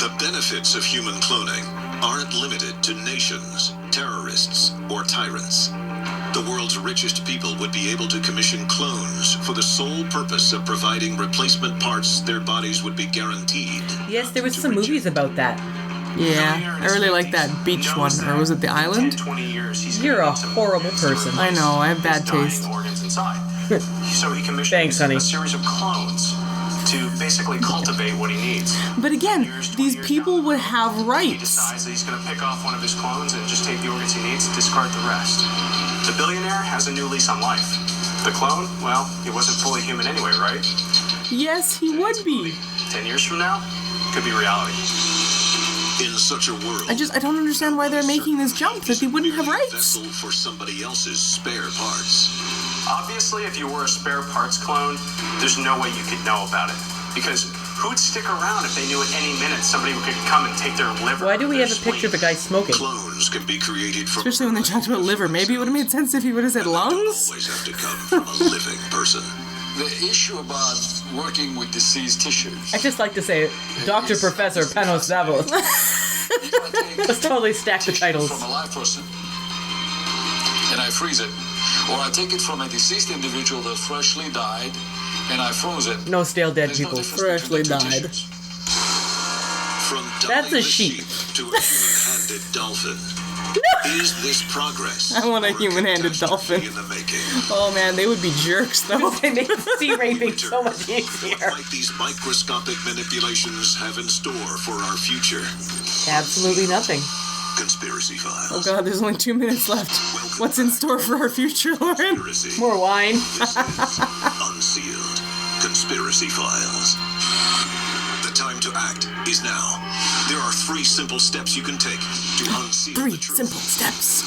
The benefits of human cloning aren't limited to nations, terrorists, or tyrants. The world's richest people would be able to commission clones for the sole purpose of providing replacement parts their bodies would be guaranteed. Yes, there was some movies about that. Yeah, I really like that beach one. Or was it The Island? 20 years, he's You're a gonna need horrible person. I know, I have bad dying taste. organs inside. So he commissioned Thanks, honey. a series of clones to basically cultivate what he needs. But again, these people would have He rights. decides that he's going to pick off one of his clones and just take the organs he needs, discard the rest. The billionaire has a new lease on life. The clone, well, he wasn't fully human anyway, right? Yes, he would be. 10 years from now, could be reality. In such a world, I don't understand why they're making this jump that they wouldn't have a rights. vessel for somebody else's spare parts. Obviously, if you were a spare parts clone, there's no way you could know about it. Because who'd stick around if they knew at any minute somebody could come and take their liver? Why do we their have a picture of a spleen? guy smoking? Clones can be created from Especially when they talked about liver. Maybe it would have made sense if he would have said Don't lungs. always have to come from a living person. The issue about working with diseased tissues. I just like to say, Dr. Professor Panos Zavos. If I take Let's totally stack the tissue titles. from a live person and I freeze it, or I take it from a deceased individual that freshly died and I froze it. No stale dead There's no people. difference Freshly between the two died. tissues. From That's dolly a the sheep. to a human-handed dolphin. Is this progress? I want a or human-handed catastrophe dolphin. in the making? Oh man, they would be jerks though. They make sea raping so much easier. What might these microscopic manipulations have in store for our future? Absolutely nothing. Conspiracy Files. Oh god, there's only 2 minutes left. What's in store for our future, Lauren? Conspiracy. More wine. This is Unsealed. Conspiracy Files. The time to act is now. There are 3 simple steps you can take to unseal 3 the truth. simple steps.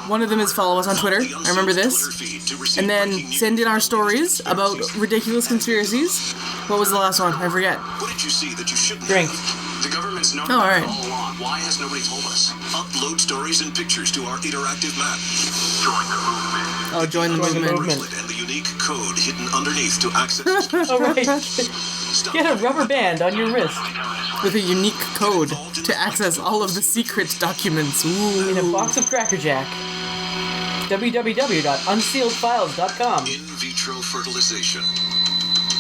One of them is follow us on Twitter. I remember this. And then send in our stories about ridiculous conspiracies. What was the last one? I forget. What did you see that you shouldn't Drink. have? The government's known Oh, about it alright. all along. Why has nobody told us? Upload stories and pictures to our interactive map. Join the movement. Oh, join the Join the movement. movement. Bracelet and the unique code hidden underneath to access. All right. Stop Get a rubber band on your wrist. With a unique code to access all of the secret documents. Ooh. In a box of Cracker Jack. www.unsealedfiles.com. In vitro fertilization.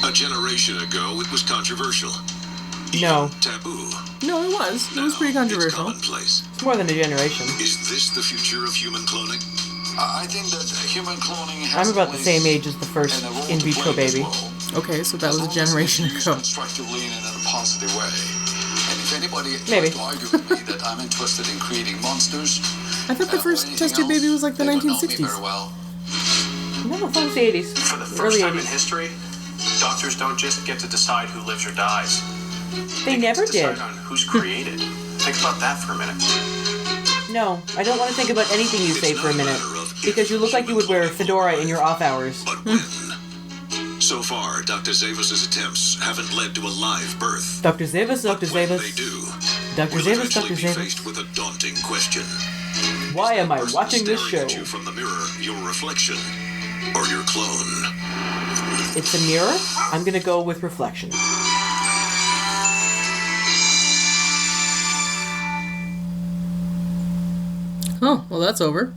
A generation ago, it was controversial. No, Taboo. No, it was. It was Now, pretty It's controversial. commonplace. it's more than a generation. Is this the future of human cloning? I think that human cloning has I'm about a the place same age as the first and a role in to vitro play as baby. well. Okay, so that was a As long as generation it's used ago. constructively and in a positive way. And if anybody Maybe. tries to argue with me that I'm interested in creating monsters, I thought the or first anything test tube baby else, was like the they would know me 1960s. very well. No, I thought it was the 80s. For the first Early time in 80s. history, doctors don't just get to decide who lives or dies. They get never to decide did. on who's created. Think about that for a minute. No, I don't want to think about anything you say for a minute. Because you look like you would wear a fedora in your off hours. But when? So far, Dr. Zavis's attempts haven't led to a live birth. Dr. Zavis, Dr. When they Zavis. do, Dr. we'll Zavis, eventually Dr. be Zavis. faced with a daunting question. Why am I Person watching this show? staring at you from the mirror, your reflection, or your clone? It's a mirror? I'm gonna go with reflection. Oh, well, that's over.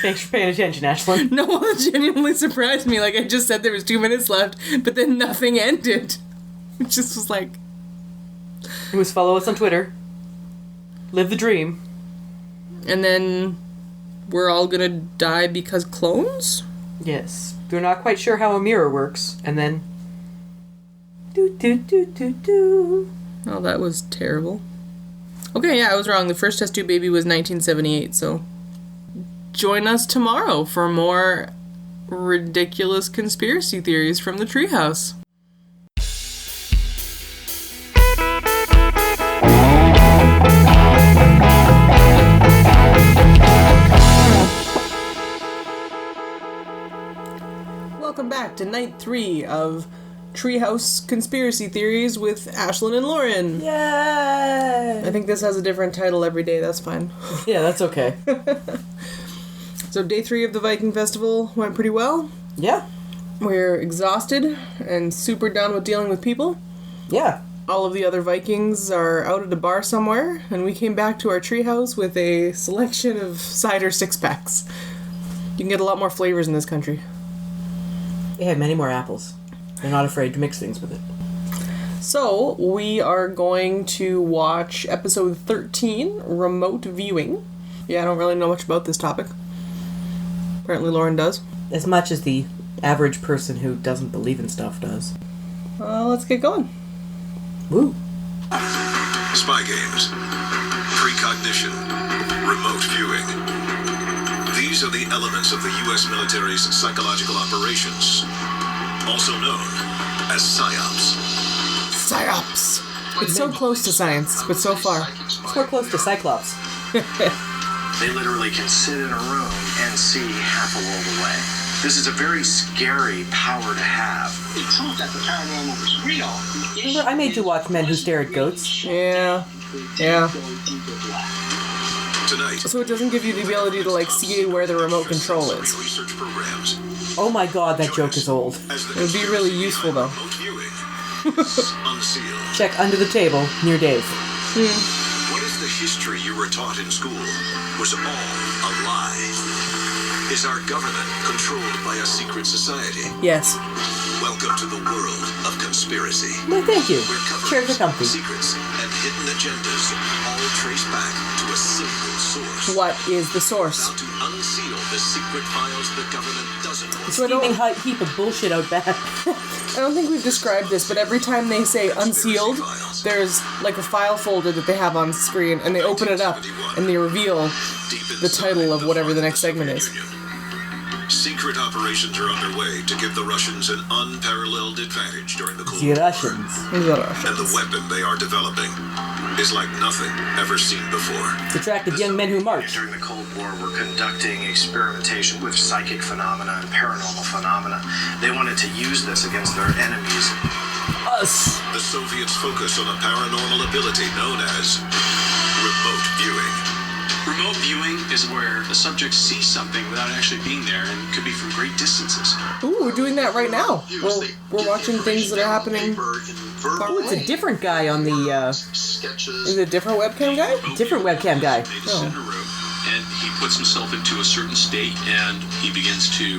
Thanks for paying attention, Ashlyn. No, it genuinely surprised me. Like, I just said there was 2 minutes left, but then nothing ended. It just was like... It was follow us on Twitter. Live the dream. And then we're all gonna die because clones? Yes. We're not quite sure how a mirror works. And then... Do. Oh, that was terrible. Okay, yeah, I was wrong. The first test tube baby was 1978, so... Join us tomorrow for more ridiculous conspiracy theories from the Treehouse. Welcome back to night 3 of Treehouse Conspiracy Theories with Ashlyn and Lauren. Yay! I think this has a different title every day, that's fine. Yeah, that's okay. So day 3 of the Viking Festival went pretty well. Yeah. We're exhausted and super done with dealing with people. Yeah. All of the other Vikings are out at a bar somewhere, and we came back to our treehouse with a selection of cider 6-packs. You can get a lot more flavors in this country. They have many more apples. They're not afraid to mix things with it. So, we are going to watch episode 13, Remote Viewing. Yeah, I don't really know much about this topic. Apparently Lauren does. As much as the average person who doesn't believe in stuff does. Let's get going. Woo. Spy games, precognition, remote viewing. These are the elements of the U.S. military's psychological operations, also known as PSYOPs. PSYOPs. It's so close to science, but so far. It's more close to Cyclops. They literally can sit in a room and see half a world away. This is a very scary power to have. The truth that the paranormal is real. Remember, I made you watch Men Who Stare at Goats? Yeah. Tonight, So it doesn't give you the ability to, like, see where the remote control is. research programs. Oh my god, that joke is old. It would be really useful, though. Remote viewing is Unsealed. Check under the table, near Dave. What if the history you were taught in school was all a lie? Is our government controlled by a secret society? Yes. Welcome to the world of conspiracy. No, thank you. Where Chairs are comfy. secrets, and hidden agendas all trace back to a single source. What is the source? How to unseal the secret files the government doesn't want. So I Steaming don't, heap of bullshit out back. I don't think we've described this, but every time they say unsealed, there's like a file folder that they have on screen, and they open it up, and they reveal the title of whatever the next segment is. Secret operations are underway to give the Russians an unparalleled advantage during the Cold The War. Russians. And the weapon they are developing is like nothing ever seen before. It's attracted young men who march. During the Cold War, were conducting experimentation with psychic phenomena and paranormal phenomena. They wanted to use this against their enemies. Us. The Soviets focus on a paranormal ability known as remote viewing. Remote viewing is where the subject sees something without actually being there, and could be from great distances. Ooh, we're doing that right now. We're watching things that are happening. Oh, it's a different guy on the, Is it a different webcam guy? different webcam guy. They just sit in a room, and he puts himself into a certain state, and he begins to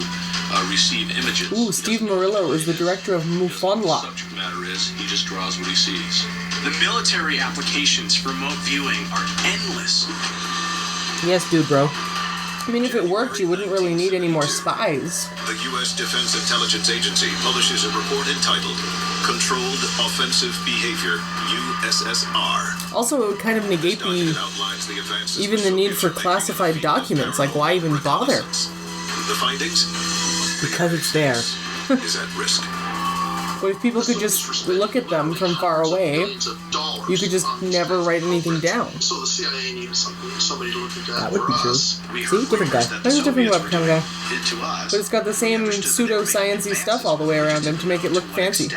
receive images. Ooh, Steve Murillo is the director of The Mufonla. subject matter is, he just draws what he sees. The military applications for remote viewing are endless. Yes, dude, bro. I mean, if it worked, you wouldn't really need any more spies. The U.S. Defense Intelligence Agency publishes a report entitled Controlled Offensive Behavior, USSR. Also, it would kind of negate even the need for classified documents. Like, why even bother? The findings? Because it's there. Is at risk. But if people could just look at them from far away, you could just never write anything down. So the CIA needed somebody to look at that. That would be true. See? Different guy. There's a different webcam guy. To us, But it's got the same pseudo-science-y stuff all the way around him to make it look fancy.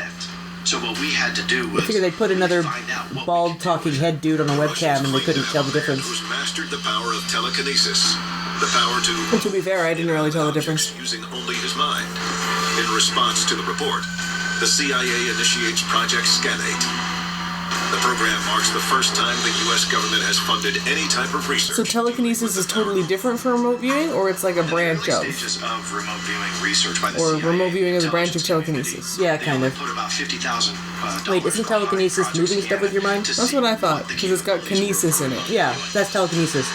So what we had to do was I figured they'd put another bald talking head dude on a webcam and they couldn't tell the difference. Who's mastered the power of telekinesis, the power to And to be fair, I didn't really tell the difference. using only his mind. In response to the report, the CIA initiates Project Scanate. The program marks the first time the U.S. government has funded any type of research. So telekinesis is totally different from remote viewing, or it's like a branch of? Stages of remote viewing research by the Or CIA remote viewing is a branch of telekinesis? Yeah, kind of. Put about 50,000. Wait, isn't telekinesis moving stuff with your mind? That's what I thought, because it's got kinesis in it. Yeah, that's telekinesis.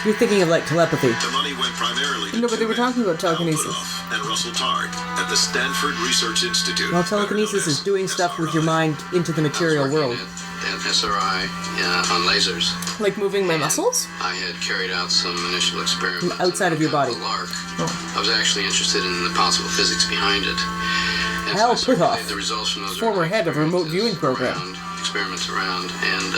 You're thinking of like telepathy. The money went primarily to No, but they were talking about Al telekinesis. Puthoff and Russell Targ at the Stanford Research Institute. Well, telekinesis is doing stuff with your mind into the material world. At SRI on lasers. Like moving my muscles? I had carried out some initial experiments Outside of your body. Lark. I was actually interested in the possible physics behind it. And Al so I Puthoff, circulated the results from those former early head of a remote viewing experiments program. experiments around, and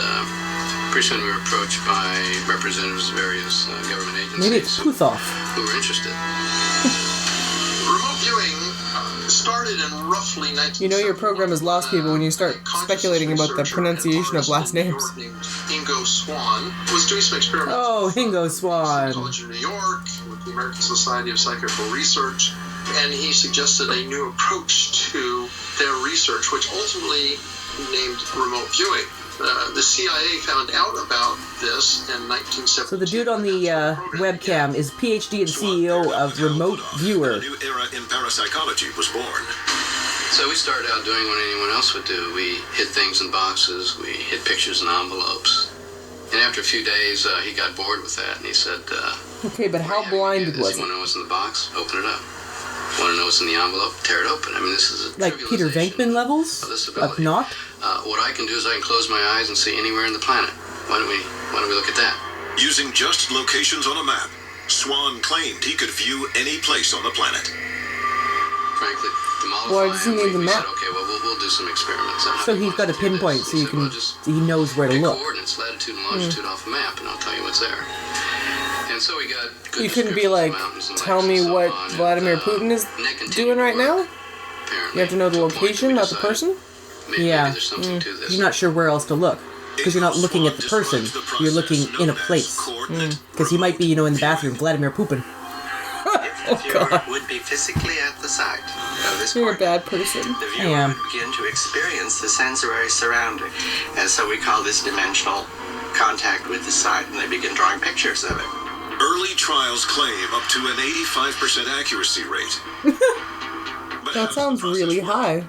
pretty soon we were approached by representatives of various government agencies. Maybe it's Puthoff. Who were interested. Remote viewing started in roughly 1970. You know your program has lost people when you start speculating about the pronunciation of last names. Ingo Swann was doing some experiments. Oh, Ingo Swann. College of New York with the American Society of Psychical Research, and he suggested a new approach to their research, which ultimately named remote viewing. The CIA found out about this in 1972. So the dude on the webcam is PhD and CEO of Remote Viewer. A new era in parapsychology was born. So we started out doing what anyone else would do. We hid things in boxes, we hid pictures in envelopes. And after a few days, he got bored with that, and he said, Okay, but how blinded was you want to it? know what's in the box? Open it up. Want to know what's in the envelope? Tear it open. I mean, this is a Like Peter Venkman levels of this of ability. not? What I can do is I can close my eyes and see anywhere in the planet. Why don't we look at that? Using just locations on a map, Swan claimed he could view any place on the planet. Frankly, to mollify Why does he him, need the we map? said, okay, well, we'll do some experiments. So he's got a pinpoint, so you can he knows where to pick look. coordinates, latitude and longitude off a map, and I'll tell you what's there. And so we got good You couldn't be descriptions of like, mountains and tell lakes me and so what on, and, Vladimir Putin is and that continued doing right to now? work, apparently, You have to know the to a point that location, we not the decided person? Maybe Yeah. there's something to this. You're not sure where else to look. Because you're not looking at the person. You're looking in a place. Because he might be, in the bathroom, Vladimir Putin. Oh god. Would be physically at the site of this You're a coordinate. bad person. The I viewer am. would begin to experience the sensory surrounding, and so we call this dimensional contact with the site, and they begin drawing pictures of it. Early trials claim up to an 85% accuracy rate. But how That does sounds the process really work? high.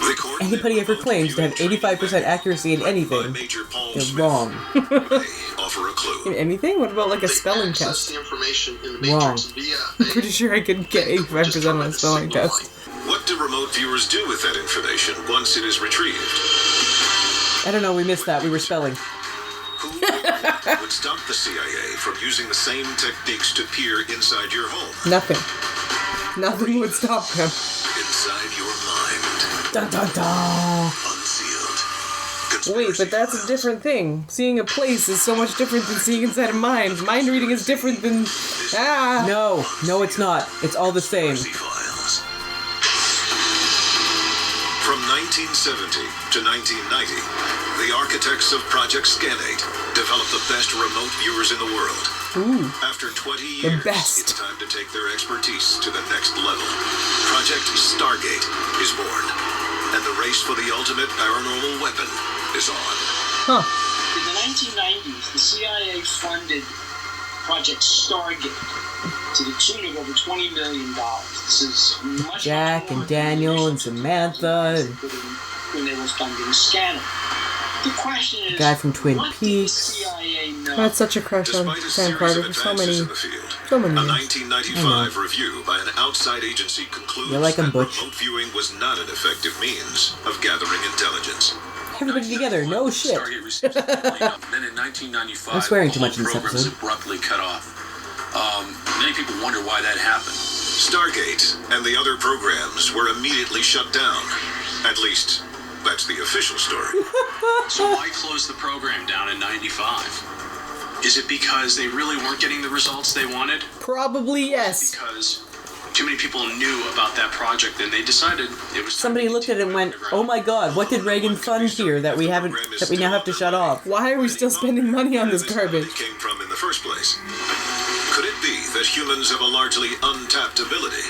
The coordinate Anybody ever claims to have 85% accuracy in by anything, Major Paul they're Smith wrong. may offer a clue. In anything? What about like a They spelling access test? the information in the Wrong. matrix via I'm pretty sure I could get 85% on a spelling test. What do remote viewers do with that information once it is retrieved? I don't know, we missed that. We were spelling. Who would stop the CIA from using the same techniques to peer inside your home, Nothing. Nothing would stop them. inside your mind? Dun dun dun! Unsealed. Wait, but that's a different thing. Seeing a place is so much different than seeing inside a mind. Mind reading is different than... Ah! No, it's not. It's all the same. Files. From 1970 to 1990, the architects of Project Scanate developed the best remote viewers in the world. Ooh. After 20 The years, best. it's time to take their expertise to the next level. Project Stargate is born, and the race for the ultimate paranormal weapon is on. Huh. In the 1990s, the CIA funded Project Stargate to the tune of over $20 million. This is much Jack more and Daniel and than Samantha and when they were funding Scanner. The question is, guy from Twin what Peaks. did the CIA know? I had such a crush on Despite a Sam series Carter of for so advances many in the field, years. a 1995 review by an outside agency concludes You like 'em, that Butch. remote viewing was not an effective means of gathering intelligence. Everybody together, no shit. Stargate received some cleanup. Then in 1995, I'm swearing the too much in whole this program was episode. abruptly cut off. Many people wonder why that happened. Stargate and the other programs were immediately shut down. At least, that's the official story. So why close the program down in 95? Is it because they really weren't getting the results they wanted? Probably yes. Because too many people knew about that project and they decided it was time Somebody to looked at it and went, continue "Oh my God, what did Reagan fund here that we now have to shut off?" Why are we still spending money on this garbage? It came from in the first place. Could it be that humans have a largely untapped ability?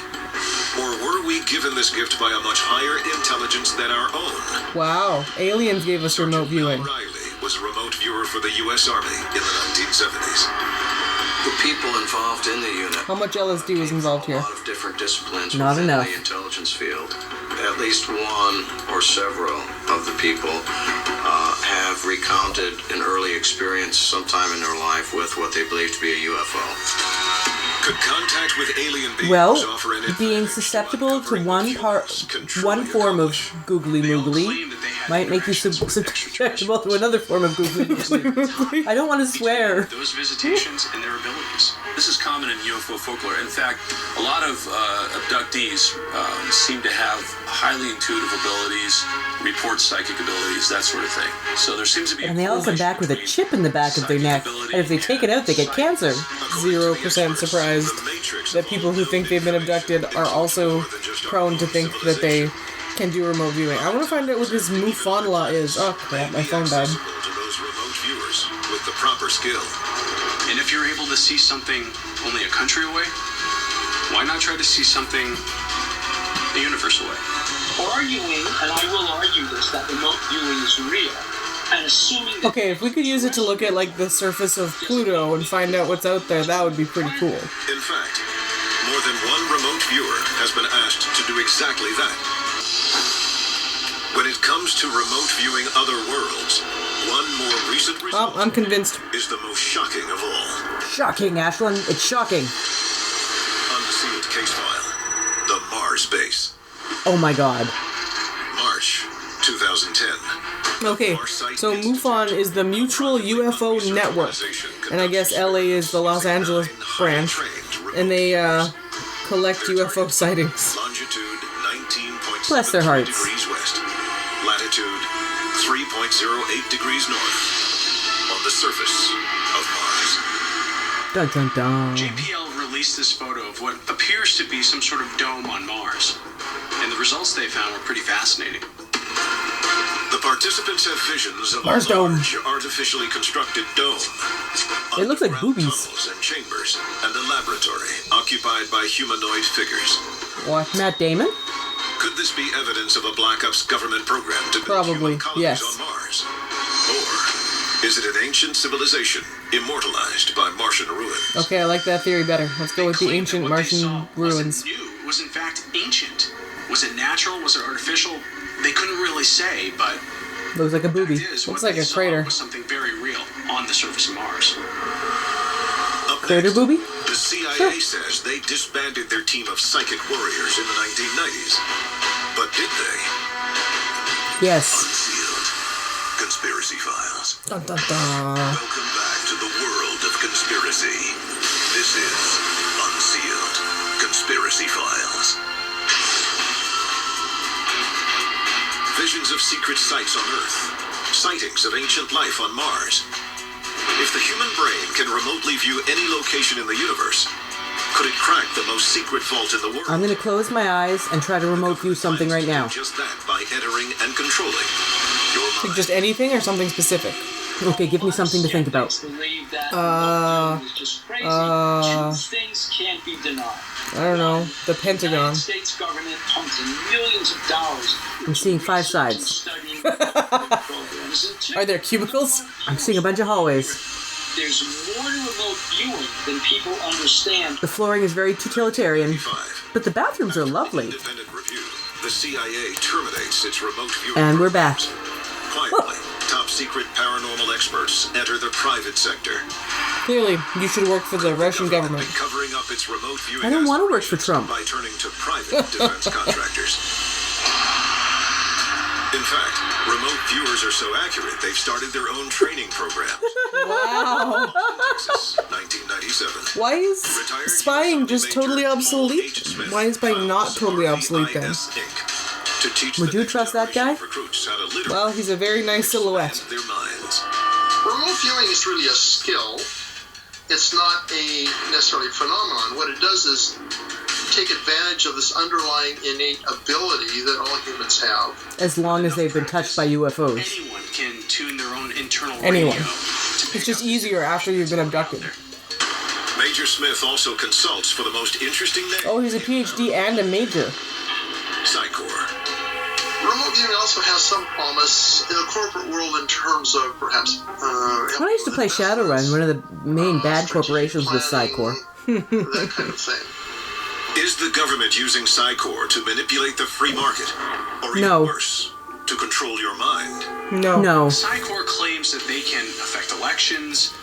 Or were we given this gift by a much higher intelligence than our own? Wow, aliens gave us remote viewing. Riley was a remote viewer for the U.S. Army in the 1970s. The people involved in the unit. How much LSD was involved here? A lot of different disciplines Not within enough. the intelligence field. At least one or several of the people have recounted an early experience sometime in their life with what they believe to be a UFO. Could contact with alien beings Well, offer an being susceptible to one form of googly moogly might make you susceptible to another form of googly moogly. I don't want to swear. Those visitations and their abilities. This is common in UFO folklore. In fact, a lot of abductees seem to have highly intuitive abilities, report psychic abilities, that sort of thing. So there seems to be. And they all come back with a chip in the back of their neck, and if they take it out, they get cancer. 0% surprised that people who think they've been abducted are also prone to think that they can do remote viewing. I want to find out what this MUFON law is. Oh crap, my phone died. To those remote viewers with the proper skill. And if you're able to see something only a country away, why not try to see something a universe away? Arguing, and I will argue this, that remote viewing is real, and assuming that... Okay, if we could use it to look at, like, the surface of Pluto and find out what's out there, that would be pretty cool. In fact, more than one remote viewer has been asked to do exactly that. When it comes to remote viewing other worlds, one more recent result I'm convinced. is the most shocking of all. Shocking, Ashlyn. It's shocking. Unsealed case file. The Mars base. Oh my god. March 2010. Okay, so MUFON is the Mutual UFO Network, and I guess LA is the Los Angeles branch, and they collect UFO sightings. Longitude 19.7 Bless their hearts. degrees west. Latitude 3.08 degrees north. On the surface of Mars. Dun dun dun. JPL released this photo of what appears to be some sort of dome on Mars. And the results they found were pretty fascinating. The participants have visions of Mars a dome. large, artificially constructed dome. It looks like Underground boobies. tunnels and chambers, and a laboratory occupied by humanoid figures. What, Matt Damon? Could this be evidence of a Black Ops government program to build Probably, human colonies yes. on Mars? Or is it an ancient civilization immortalized by Martian ruins? Okay, I like that theory better. Let's go with the Claimed that ancient what they Martian saw ruins. wasn't new, was in fact ancient. Was it natural? Was it artificial? They couldn't really say, but Looks like a booby. Looks like a crater. was something very real on the surface of Mars. Up Crater next, booby? the CIA says they disbanded their team of psychic warriors in the 1990s. But did they? Yes. Unsealed. Conspiracy Files. Dun dun dun. Welcome back to the world of conspiracy. This is Unsealed. Conspiracy Files. Visions of secret sites on Earth. Sightings of ancient life on Mars. If the human brain can remotely view any location in the universe, could it crack the most secret vault in the world? I'm gonna close my eyes and try to remote view something right now. Just that by entering and controlling your Like mind. just anything or something specific? Okay, give me something to think about. Believe that remote viewing is just crazy. Two things can't be denied. I don't know. The Pentagon. The United States government pumps in millions of dollars. I'm seeing 5 sides. Studying programs. And two, Are there cubicles? I'm seeing a bunch of hallways. there's more to remote viewing than people understand. The flooring is very totalitarian, but the bathrooms are lovely. Independent review. The CIA terminates its remote viewing. And we're back. Quietly, top secret paranormal experts enter the private sector. Clearly, you should work for the Russian government. Been covering up its remote viewing I don't want to work for aspirations Trump. by turning to private defense contractors. In fact, remote viewers are so accurate they've started their own training program. Wow. Texas, 1997. Why is spying just totally obsolete? Why is spying not totally obsolete then? Would you trust that guy? Well, he's a very nice silhouette. Their minds. Remote viewing is really a skill. It's not a necessarily phenomenon. What it does is take advantage of this underlying innate ability that all humans have. As long as they've been touched by UFOs. Anyone can tune their own internal Anyone. radio to pick It's just up easier after you've been abducted. May Major Smith also consults for the most interesting name. Oh, he's a PhD and a major. Psychor. Remote viewing also has some promise in the corporate world in terms of perhaps. When I used to play Shadowrun, one of the main bad corporations was Psychor. That kind of thing. Is the government using Psychor to manipulate the free market? Or even worse, to control your mind? No. Psychor claims that they can affect elections,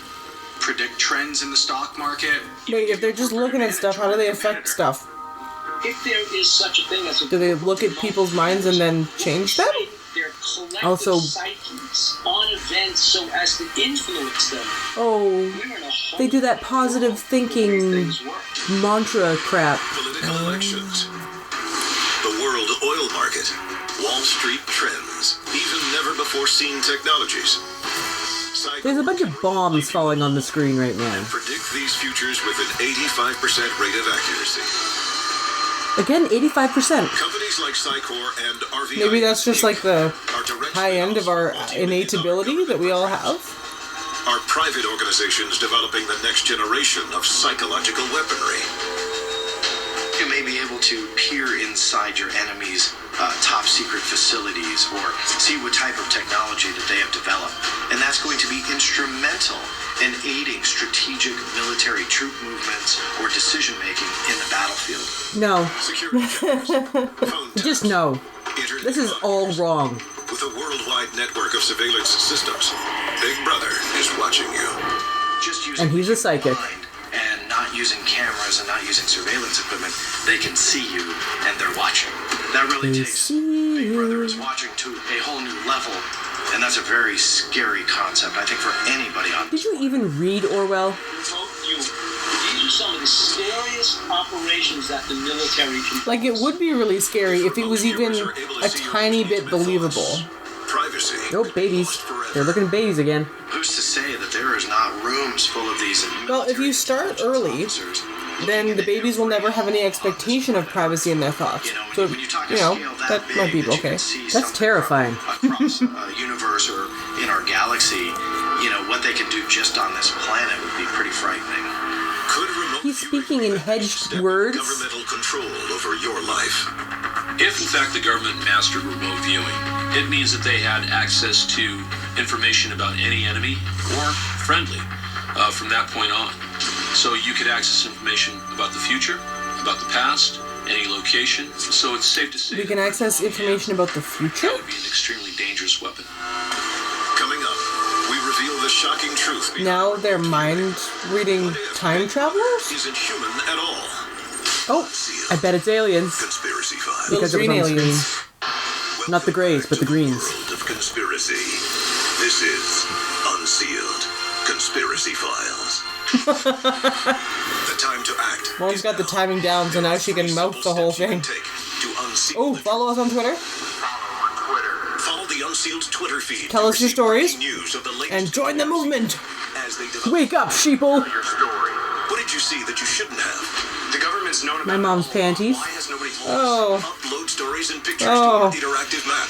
predict trends in the stock market. Wait, if they're just looking at stuff, how do they affect stuff? If there is such a thing as a... Do they look at people's minds and then change them? Their collective Also, psyches on events so as to influence them. Oh, they do that positive thinking mantra crap. Political elections. The world oil market. Wall Street trends. Even never-before-seen technologies. There's a bunch of bombs falling on the screen right now. Predict these futures with an 85% rate of accuracy. Again, 85%. Companies like Psychor and RVI. Maybe that's just like the high end of our innate ability that we all have. Are private organizations developing the next generation of psychological weaponry? You may be able to peer inside your enemy's top secret facilities or see what type of technology that they have developed. And that's going to be instrumental in aiding strategic military troop movements or decision making in the battlefield. No. Just no. This is all wrong. With a worldwide network of surveillance systems, Big Brother is watching you. Just using And he's a psychic. and not using cameras and not using surveillance equipment, they can see you and they're watching. That really takes Big Brother is watching to a whole new level, and that's a very scary concept, I think, for anybody on. Did you even read Orwell? These are some of the scariest operations that the military can... Like, it would be really scary if it was even a tiny bit believable. Privacy. Nope, babies. They're looking at babies again. Who's to say that there is not rooms full of these? Well, if you start early, then the babies will never have any expectation of privacy in their thoughts. So, that might be okay. That's terrifying. Across a universe or in our galaxy, what they can do just on this planet would be pretty frightening. He's speaking in hedged words. Governmental control over your life. If, in fact, the government mastered remote viewing, it means that they had access to information about any enemy or friendly from that point on. So you could access information about the future, about the past, any location. So it's safe to say We can access information about the future? that would be an extremely dangerous weapon. Coming up, we reveal the shocking truth. Now they're mind-reading time travelers? Isn't human at all. Oh, I bet it's aliens. Conspiracy files. Because it was on the screen. Not the grays, but the greens. World of conspiracy. This is Unsealed. Conspiracy Files. The time to act. Mom's got the timing down, so now she can mouth the whole thing. Oh, follow us on Twitter. Follow the Unsealed Twitter feed. Tell us your stories. News of the latest And join the movement. as they develop. Wake up, sheeple! What did you see that you shouldn't have? The government's known My mom's panties. Why has nobody told Oh. us? Upload stories and pictures Oh. to our interactive map.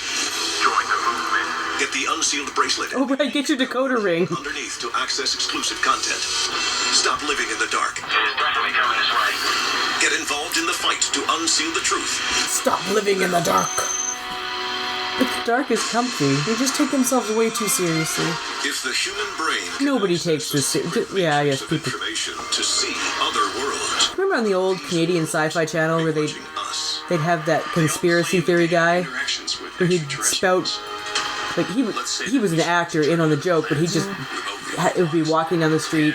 Join the movement. Get the Unsealed bracelet. Oh, right, get your decoder ring. Underneath to access exclusive content. Stop living in the dark. Get involved in the fight to unseal the truth. Stop living in the dark. But the dark is comfy. They just take themselves way too seriously. If the human brain can Nobody access takes this specific yeah, I guess ranges of people... information to see other worlds. Remember on the old Canadian sci-fi channel where they'd have that conspiracy theory guy? Where he'd spout... Like, he was an actor in on the joke, but he just... It would be walking down the street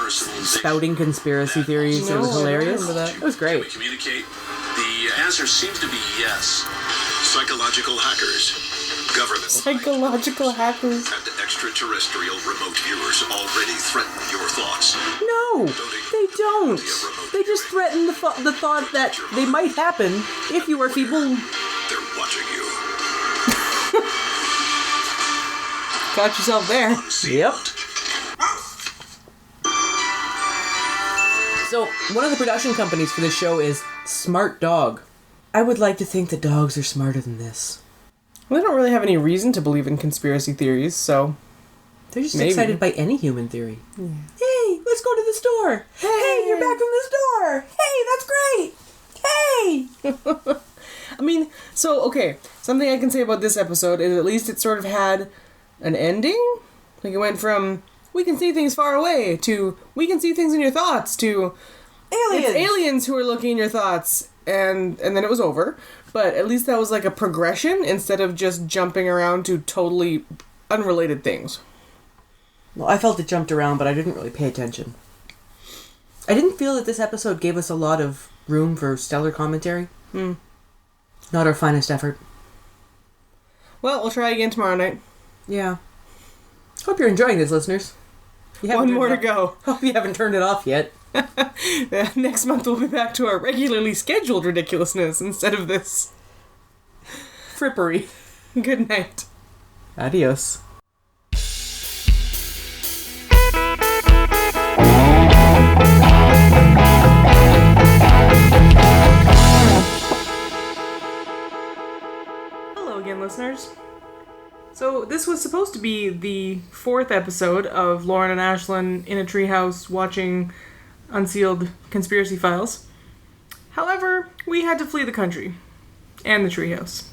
spouting conspiracy theories, and it was hilarious. It was great. Can we communicate? The answer seems to be yes. Psychological hackers, government Psychological hackers. and extraterrestrial remote viewers already threaten your thoughts. No, they don't. They just threaten the thought that they might happen if you are feeble. They're watching you. Got yourself there. Yep. So, one of the production companies for this show is Smart Dog. I would like to think that dogs are smarter than this. Well, they don't really have any reason to believe in conspiracy theories, so... They're just Maybe. excited by any human theory. Yeah. Hey, let's go to the store. Hey, So, okay, something I can say about this episode is at least it sort of had an ending. Like, it went from, we can see things far away, to, we can see things in your thoughts, to, aliens! It's aliens who are looking in your thoughts, and then it was over. But at least that was like a progression, instead of just jumping around to totally unrelated things. Well, I felt it jumped around, but I didn't really pay attention. I didn't feel that this episode gave us a lot of room for stellar commentary. Not our finest effort. Well, we'll try again tomorrow night. Yeah. Hope you're enjoying this, listeners. One more to go. Hope you haven't turned it off yet. Next month we'll be back to our regularly scheduled ridiculousness instead of this frippery. Good night. Adios. Hello again, listeners. So this was supposed to be the 4th episode of Lauren and Ashlyn in a treehouse watching Unsealed conspiracy files. However, we had to flee the country. And the treehouse.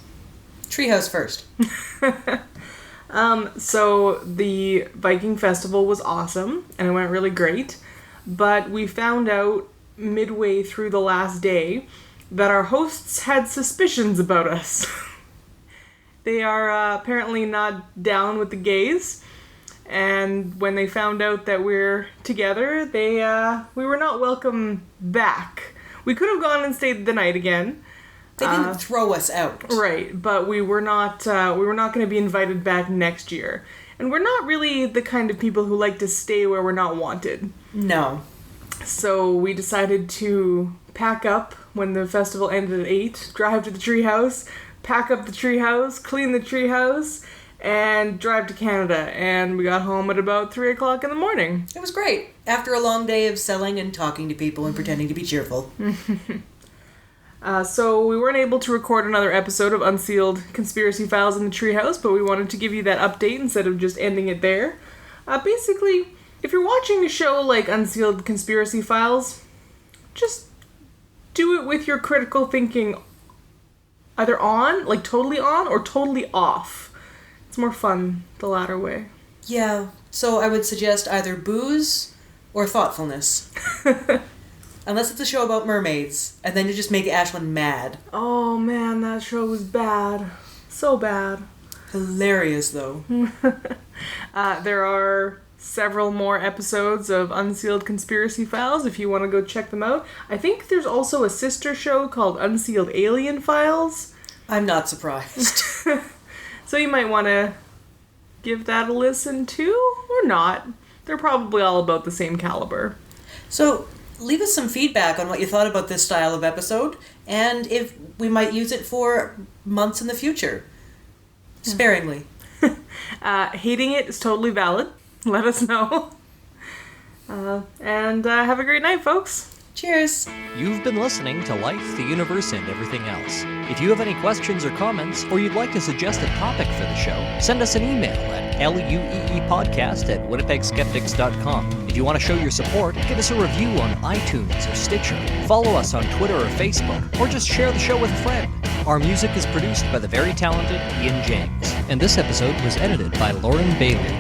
Treehouse first. So the Viking Festival was awesome, and it went really great. But we found out midway through the last day that our hosts had suspicions about us. They are apparently not down with the gays. And when they found out that we're together, we were not welcome back. We could have gone and stayed the night again. They didn't throw us out. Right, but we were not going to be invited back next year. And we're not really the kind of people who like to stay where we're not wanted. No. So we decided to pack up when the festival ended at 8, drive to the treehouse, pack up the treehouse, clean the treehouse, and drive to Canada. And we got home at about 3 o'clock in the morning. It was great. After a long day of selling and talking to people and pretending to be cheerful. So we weren't able to record another episode of Unsealed Conspiracy Files in the Treehouse, but we wanted to give you that update instead of just ending it there. Basically, if you're watching a show like Unsealed Conspiracy Files, just do it with your critical thinking either on, like totally on, or totally off. It's more fun the latter way. Yeah, so I would suggest either booze or thoughtfulness. Unless it's a show about mermaids, and then you just make Ashlyn mad. Oh man, that show was bad. So bad. Hilarious, though. There are several more episodes of Unsealed Conspiracy Files if you want to go check them out. I think there's also a sister show called Unsealed Alien Files. I'm not surprised. So you might want to give that a listen too, or not. They're probably all about the same caliber. So, leave us some feedback on what you thought about this style of episode, and if we might use it for months in the future. Sparingly. Hating it is totally valid. Let us know. And have a great night, folks. Cheers. You've been listening to Life, the Universe, and Everything Else. If you have any questions or comments, or you'd like to suggest a topic for the show, send us an email at LUEEpodcast@winnipegskeptics.com. If you want to show your support, give us a review on iTunes or Stitcher, follow us on Twitter or Facebook, or just share the show with a friend. Our music is produced by the very talented Ian James. And this episode was edited by Lauren Bailey.